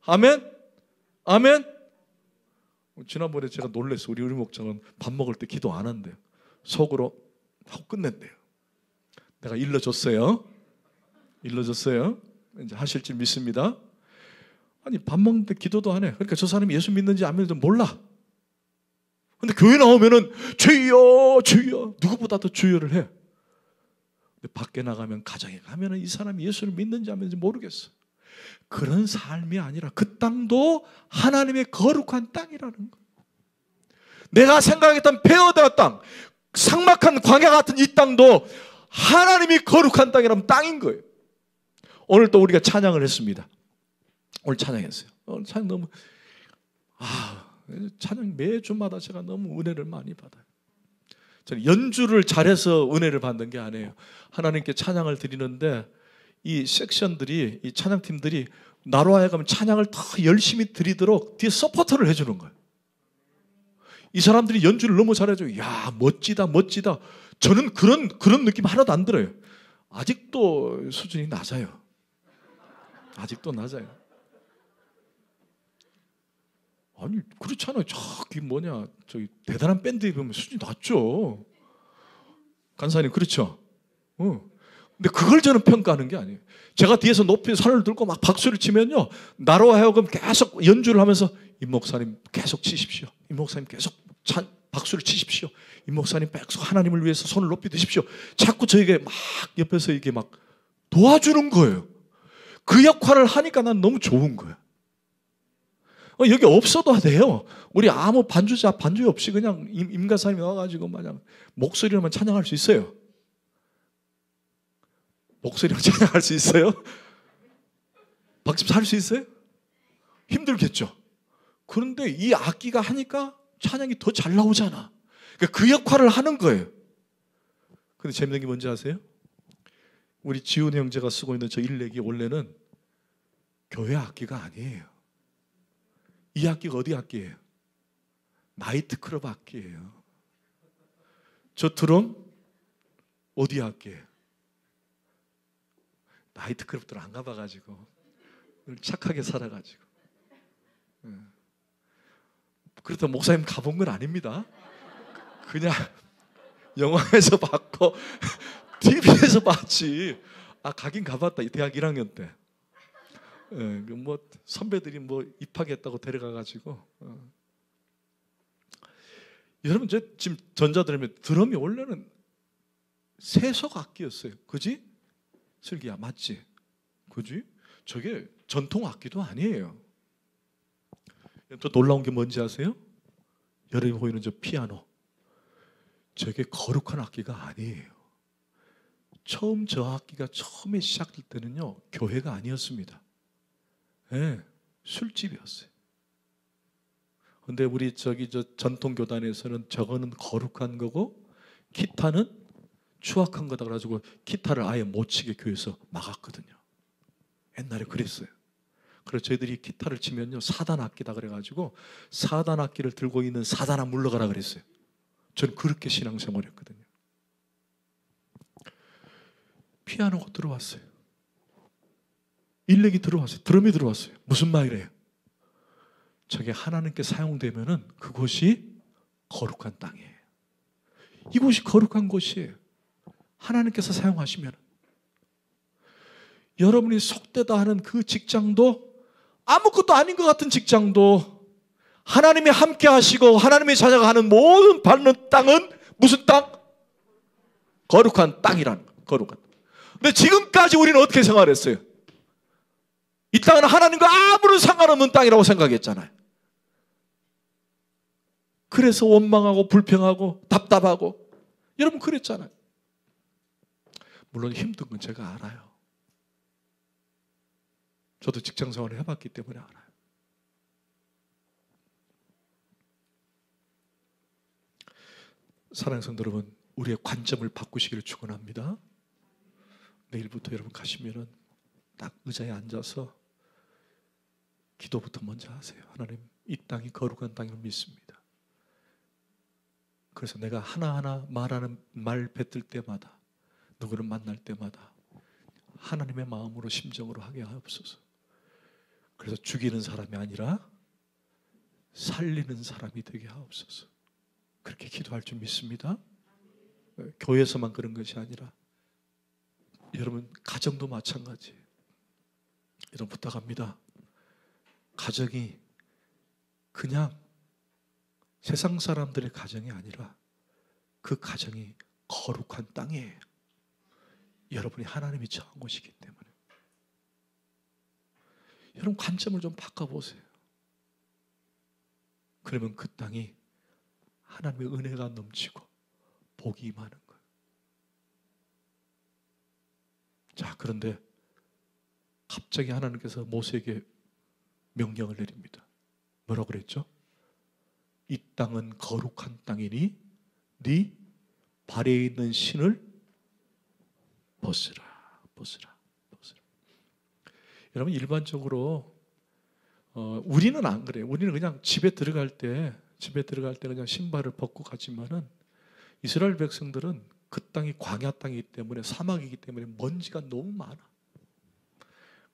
아멘? 아멘? 지난번에 제가 놀랐어요. 우리 은혜 목장은 밥 먹을 때 기도 안 한대요. 속으로 하고 끝낸대요. 내가 일러줬어요. 이제 하실 줄 믿습니다. 아니 밥 먹는데 기도도 안 해. 그러니까 저 사람이 예수 믿는지 안 믿는지 몰라. 근데 교회 나오면은 주여 주여 누구보다도 주여를 해. 근데 밖에 나가면 가정에 가면은 이 사람이 예수를 믿는지 안 믿는지 모르겠어. 그런 삶이 아니라 그 땅도 하나님의 거룩한 땅이라는 거. 내가 생각했던 폐허된 땅, 삭막한 광야 같은 이 땅도 하나님이 거룩한 땅이라면 땅인 거예요. 오늘 또 우리가 찬양을 했습니다. 오늘 찬양했어요. 오늘 찬양 너무 찬양 매주마다 제가 너무 은혜를 많이 받아요. 저는 연주를 잘해서 은혜를 받는 게 아니에요. 하나님께 찬양을 드리는데 이 섹션들이, 이 찬양팀들이 나로 하여금 찬양을 더 열심히 드리도록 뒤에 서포터를 해주는 거예요. 이 사람들이 연주를 너무 잘해줘요. 야 멋지다 멋지다. 저는 그런 느낌 하나도 안 들어요. 아직도 수준이 낮아요. 아직도 낮아요. 아니 그렇잖아요. 저기 대단한 밴드에 보면 수준이 낮죠. 간사님 그렇죠. 근데 그걸 저는 평가하는 게 아니에요. 제가 뒤에서 높이 손을 들고 막 박수를 치면요, 나로 하여금 계속 연주를 하면서 이 목사님 계속 치십시오. 이 목사님 계속 박수를 치십시오. 이 목사님 계속 하나님을 위해서 손을 높이 드십시오. 자꾸 저에게 막 옆에서 이게 막 도와주는 거예요. 그 역할을 하니까 난 너무 좋은 거예요. 여기 없어도 돼요. 우리 아무 반주 없이 그냥 임가사님이 와가지고 마냥 목소리로만 찬양할 수 있어요. 목소리로 찬양할 수 있어요? 박집 살 수 있어요? 힘들겠죠. 그런데 이 악기가 하니까 찬양이 더 잘 나오잖아. 그러니까 그 역할을 하는 거예요. 근데 재밌는 게 뭔지 아세요? 우리 지훈 형제가 쓰고 있는 저 일렉이 원래는 교회 악기가 아니에요. 이 악기가 어디 악기예요? 나이트클럽 악기예요. 저 드럼 어디 악기예요? 나이트클럽들 안 가봐가지고 착하게 살아가지고. 그렇다고 목사님 가본 건 아닙니다. 그냥 영화에서 봤고 TV에서 봤지. 가긴 가봤다. 대학 1학년 때. 뭐 선배들이 뭐 입학했다고 데려가가지고. 여러분 지금 드럼이 원래는 세속 악기였어요. 그지? 슬기야 맞지? 그지? 저게 전통 악기도 아니에요. 또 놀라운 게 뭔지 아세요? 여러분이 보이는 저 피아노. 저게 거룩한 악기가 아니에요. 처음 저 악기가 처음에 시작될 때는요, 교회가 아니었습니다. 네, 술집이었어요. 근데 우리 저 전통 교단에서는 저거는 거룩한 거고 기타는 추악한 거다 그래가지고 기타를 아예 못 치게 교회에서 막았거든요. 옛날에 그랬어요. 그래서 저희들이 기타를 치면요 사단 악기다 그래가지고 사단 악기를 들고 있는 사단아 물러가라 그랬어요. 저는 그렇게 신앙생활을 했거든요. 피아노가 들어왔어요. 일렉이 들어왔어요. 드럼이 들어왔어요. 무슨 말이래요? 저게 하나님께 사용되면은 그곳이 거룩한 땅이에요. 이곳이 거룩한 곳이에요. 하나님께서 사용하시면 여러분이 속되다 하는 그 직장도 아무것도 아닌 것 같은 직장도 하나님이 함께 하시고 하나님의 자녀가 하는 모든 밟는 땅은 무슨 땅? 거룩한 땅이라는 거예요. 거룩한 땅. 근데 지금까지 우리는 어떻게 생활했어요? 이 땅은 하나님과 아무런 상관없는 땅이라고 생각했잖아요. 그래서 원망하고 불평하고 답답하고 여러분 그랬잖아요. 물론 힘든 건 제가 알아요. 저도 직장 생활을 해봤기 때문에 알아요. 사랑하는 성도 여러분, 우리의 관점을 바꾸시기를 축원합니다. 내일부터 여러분 가시면은 딱 의자에 앉아서 기도부터 먼저 하세요. 하나님, 이 땅이 거룩한 땅임을 믿습니다. 그래서 내가 하나하나 말하는 말 뱉을 때마다 누구를 만날 때마다 하나님의 마음으로 심정으로 하게 하옵소서. 그래서 죽이는 사람이 아니라 살리는 사람이 되게 하옵소서. 그렇게 기도할 줄 믿습니다. 교회에서만 그런 것이 아니라 여러분 가정도 마찬가지예요. 여러분 부탁합니다. 가정이 그냥 세상 사람들의 가정이 아니라 그 가정이 거룩한 땅이에요. 여러분이 하나님이 처한 곳이기 때문에. 여러분 관점을 좀 바꿔보세요. 그러면 그 땅이 하나님의 은혜가 넘치고 복이 임하는 거예요. 자, 그런데 갑자기 하나님께서 모세에게 명령을 내립니다. 뭐라고 그랬죠? 이 땅은 거룩한 땅이니 네 발에 있는 신을 벗으라. 여러분 일반적으로 우리는 안 그래요. 우리는 그냥 집에 들어갈 때 그냥 신발을 벗고 가지만은 이스라엘 백성들은 그 땅이 광야 땅이기 때문에 사막이기 때문에 먼지가 너무 많아.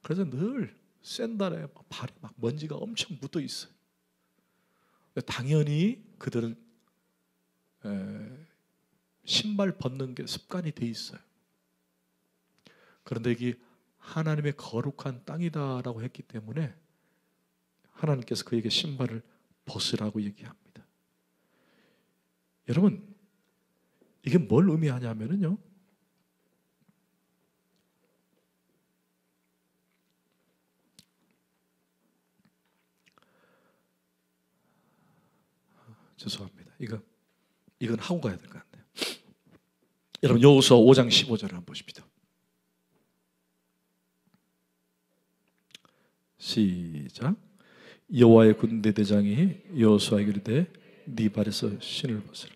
그래서 늘 샌들에 발에 막 먼지가 엄청 묻어 있어요. 당연히 그들은 신발 벗는 게 습관이 돼 있어요. 그런데 이게 하나님의 거룩한 땅이다라고 했기 때문에 하나님께서 그에게 신발을 벗으라고 얘기합니다. 여러분 이게 뭘 의미하냐면요, 죄송합니다. 이건 하고 가야 될 것 같네요. 여러분 여호수아 5장 15절을 한번 보십시다. 시작. 여호와의 군대 대장이 여호수아에게 이르되 네 발에서 신을 벗으라.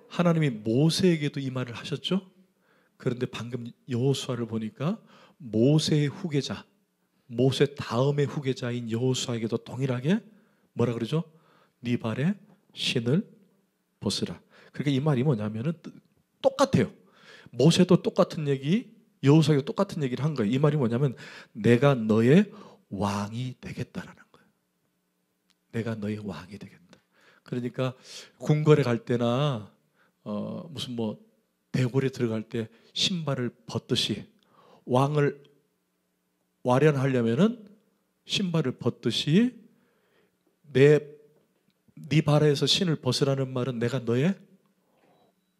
하나님이 모세에게도 이 말을 하셨죠. 그런데 방금 여호수아를 보니까 모세의 후계자, 모세 다음의 후계자인 여호수아에게도 동일하게 뭐라 그러죠? 네 발에 신을 벗으라. 그러니까 이 말이 뭐냐면은 똑같아요. 모세도 똑같은 얘기, 여호수아에게 똑같은 얘기를 한 거예요. 이 말이 뭐냐면 내가 너의 왕이 되겠다라는 거예요. 내가 너의 왕이 되겠다. 그러니까 궁궐에 갈 때나 무슨 뭐 대궐에 들어갈 때 신발을 벗듯이 왕을 와련하려면은 신발을 벗듯이 네 발에서 신을 벗으라는 말은 내가 너의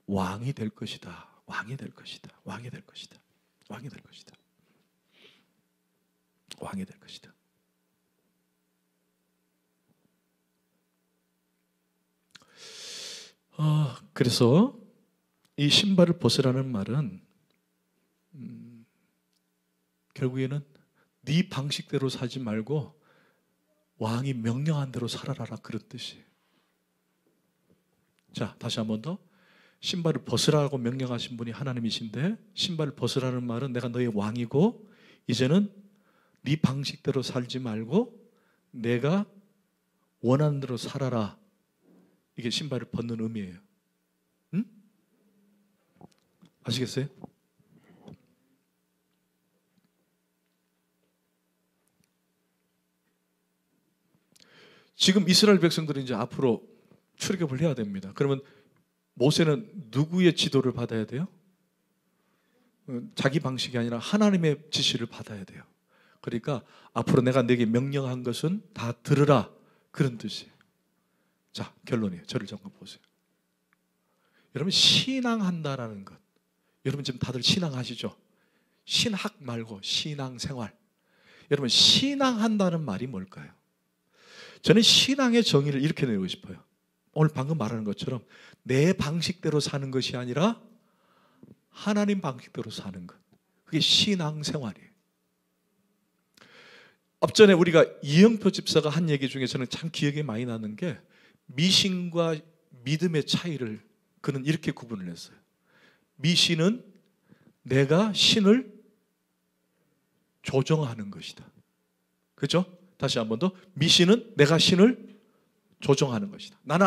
왕이 될 것이다. 왕이 될 것이다. 왕이 될 것이다. 왕이 될 것이다. 왕이 될 것이다. 그래서 이 신발을 벗으라는 말은 결국에는 네 방식대로 살지 말고 왕이 명령한 대로 살아라 그런 뜻이에요. 자, 다시 한 번 더. 신발을 벗으라고 명령하신 분이 하나님이신데 신발을 벗으라는 말은 내가 너의 왕이고 이제는 네 방식대로 살지 말고 내가 원하는 대로 살아라. 이게 신발을 벗는 의미예요. 응? 아시겠어요? 지금 이스라엘 백성들이 이제 앞으로 출애굽을 해야 됩니다. 그러면 모세는 누구의 지도를 받아야 돼요? 자기 방식이 아니라 하나님의 지시를 받아야 돼요. 그러니까 앞으로 내가 내게 명령한 것은 다 들으라 그런 뜻이에요. 자, 결론이에요. 저를 잠깐 보세요. 여러분 신앙한다라는 것, 여러분 지금 다들 신앙하시죠? 신학 말고 신앙생활. 여러분 신앙한다는 말이 뭘까요? 저는 신앙의 정의를 이렇게 내고 싶어요. 오늘 방금 말하는 것처럼 내 방식대로 사는 것이 아니라 하나님 방식대로 사는 것. 그게 신앙생활이에요. 앞전에 우리가 이영표 집사가 한 얘기 중에 저는 참 기억에 많이 나는 게 미신과 믿음의 차이를 그는 이렇게 구분을 했어요. 미신은 내가 신을 조정하는 것이다. 그렇죠? 다시 한 번 더. 미신은 내가 신을 조정하는 것이다. 나는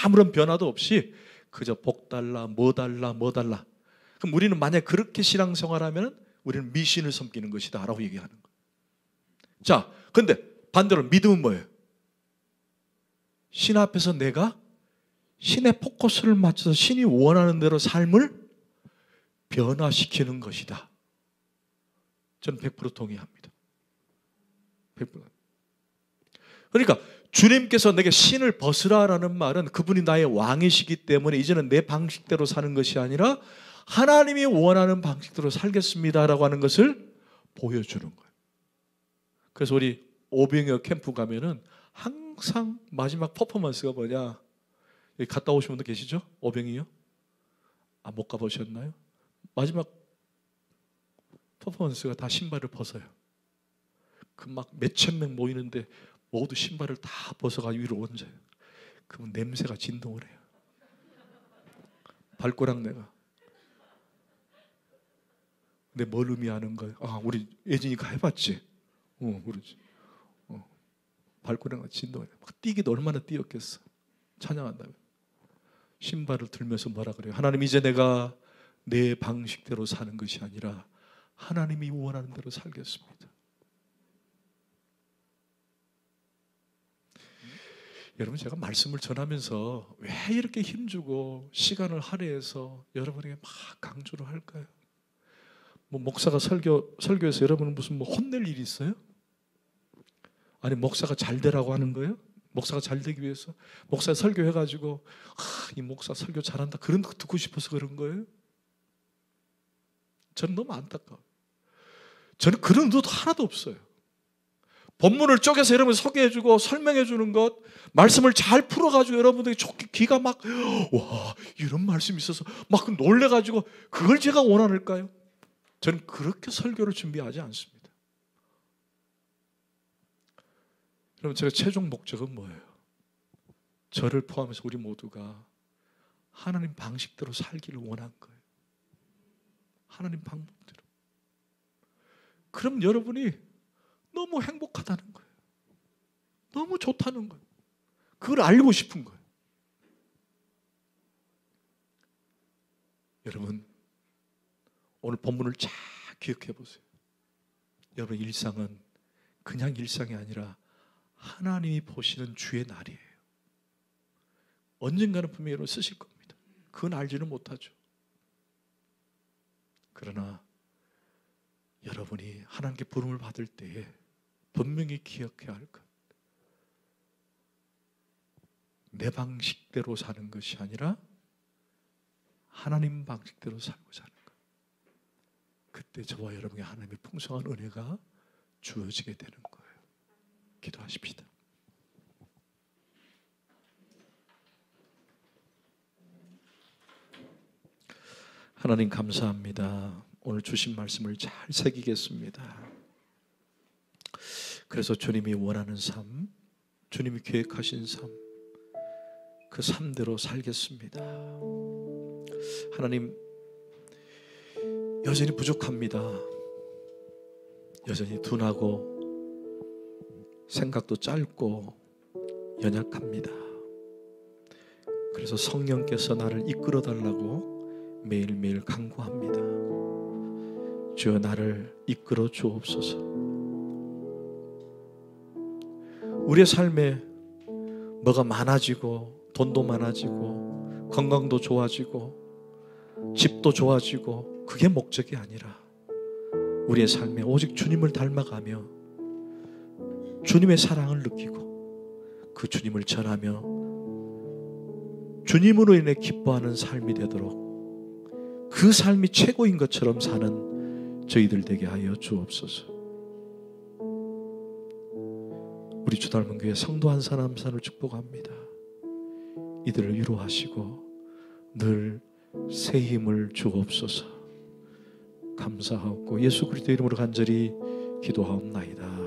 아무런 변화도 없이 그저 복 달라, 뭐 달라, 뭐 달라. 그럼 우리는 만약 그렇게 신앙생활하면 우리는 미신을 섬기는 것이다 라고 얘기하는 거예요. 자, 근데 반대로 믿음은 뭐예요? 신 앞에서 내가 신의 포커스를 맞춰서 신이 원하는 대로 삶을 변화시키는 것이다. 저는 100% 동의합니다. 100%. 그러니까 주님께서 내게 신을 벗으라라는 말은 그분이 나의 왕이시기 때문에 이제는 내 방식대로 사는 것이 아니라 하나님이 원하는 방식대로 살겠습니다라고 하는 것을 보여주는 거예요. 그래서 우리 오병이어 캠프 가면은 항상 마지막 퍼포먼스가 뭐냐? 여기 갔다 오신 분도 계시죠? 오병이어? 못 가보셨나요? 마지막 퍼포먼스가 다 신발을 벗어요. 그 막 몇천 명 모이는데 모두 신발을 다 벗어가지고 위로 얹어요. 그러면 냄새가 진동을 해요. 발꼬락 내가. 근데 뭘 의미하는 거예요? 우리 예진이가 해봤지? 그렇지. 발꼬락이 진동을 해요. 막 뛰기도 얼마나 뛰었겠어. 찬양한다면. 신발을 들면서 뭐라 그래요? 하나님 이제 내가 내 방식대로 사는 것이 아니라 하나님이 원하는 대로 살겠습니다. 여러분 제가 말씀을 전하면서 왜 이렇게 힘주고 시간을 할애해서 여러분에게 막 강조를 할까요? 뭐 목사가 설교에서 여러분은 무슨 뭐 혼낼 일이 있어요? 아니 목사가 잘 되라고 하는 거예요? 목사가 잘 되기 위해서? 목사 설교해가지고 이 목사 설교 잘한다 그런 거 듣고 싶어서 그런 거예요? 저는 너무 안타까워요. 저는 그런 의도 하나도 없어요. 본문을 쪼개서 여러분 소개해주고 설명해주는 것, 말씀을 잘 풀어가지고 여러분들이 귀가 막 와 이런 말씀이 있어서 막 놀래가지고 그걸 제가 원할까요? 저는 그렇게 설교를 준비하지 않습니다. 여러분, 제가 최종 목적은 뭐예요? 저를 포함해서 우리 모두가 하나님 방식대로 살기를 원한 거예요. 하나님 방법대로. 그럼 여러분이 너무 행복하다는 거예요. 너무 좋다는 거예요. 그걸 알고 싶은 거예요. 여러분, 오늘 본문을 잘 기억해 보세요. 여러분, 일상은 그냥 일상이 아니라 하나님이 보시는 주의 날이에요. 언젠가는 분명히 여러분 쓰실 겁니다. 그건 알지는 못하죠. 그러나 여러분이 하나님께 부름을 받을 때에 분명히 기억해야 할 것, 내 방식대로 사는 것이 아니라 하나님 방식대로 살고 사는 것. 그때 저와 여러분의 하나님의 풍성한 은혜가 주어지게 되는 거예요. 기도하십시다. 하나님 감사합니다. 오늘 주신 말씀을 잘 새기겠습니다. 그래서 주님이 원하는 삶, 주님이 계획하신 삶, 그 삶대로 살겠습니다. 하나님, 여전히 부족합니다. 여전히 둔하고 생각도 짧고 연약합니다. 그래서 성령께서 나를 이끌어 달라고 매일매일 간구합니다. 주여, 나를 이끌어 주옵소서. 우리의 삶에 뭐가 많아지고 돈도 많아지고 건강도 좋아지고 집도 좋아지고 그게 목적이 아니라 우리의 삶에 오직 주님을 닮아가며 주님의 사랑을 느끼고 그 주님을 전하며 주님으로 인해 기뻐하는 삶이 되도록 그 삶이 최고인 것처럼 사는 저희들 되게 하여 주옵소서. 우리 주닮은 교회 성도 한 사람 한 사람을 축복합니다. 이들을 위로하시고 늘 새 힘을 주옵소서. 감사하고 예수 그리스도 이름으로 간절히 기도하옵나이다.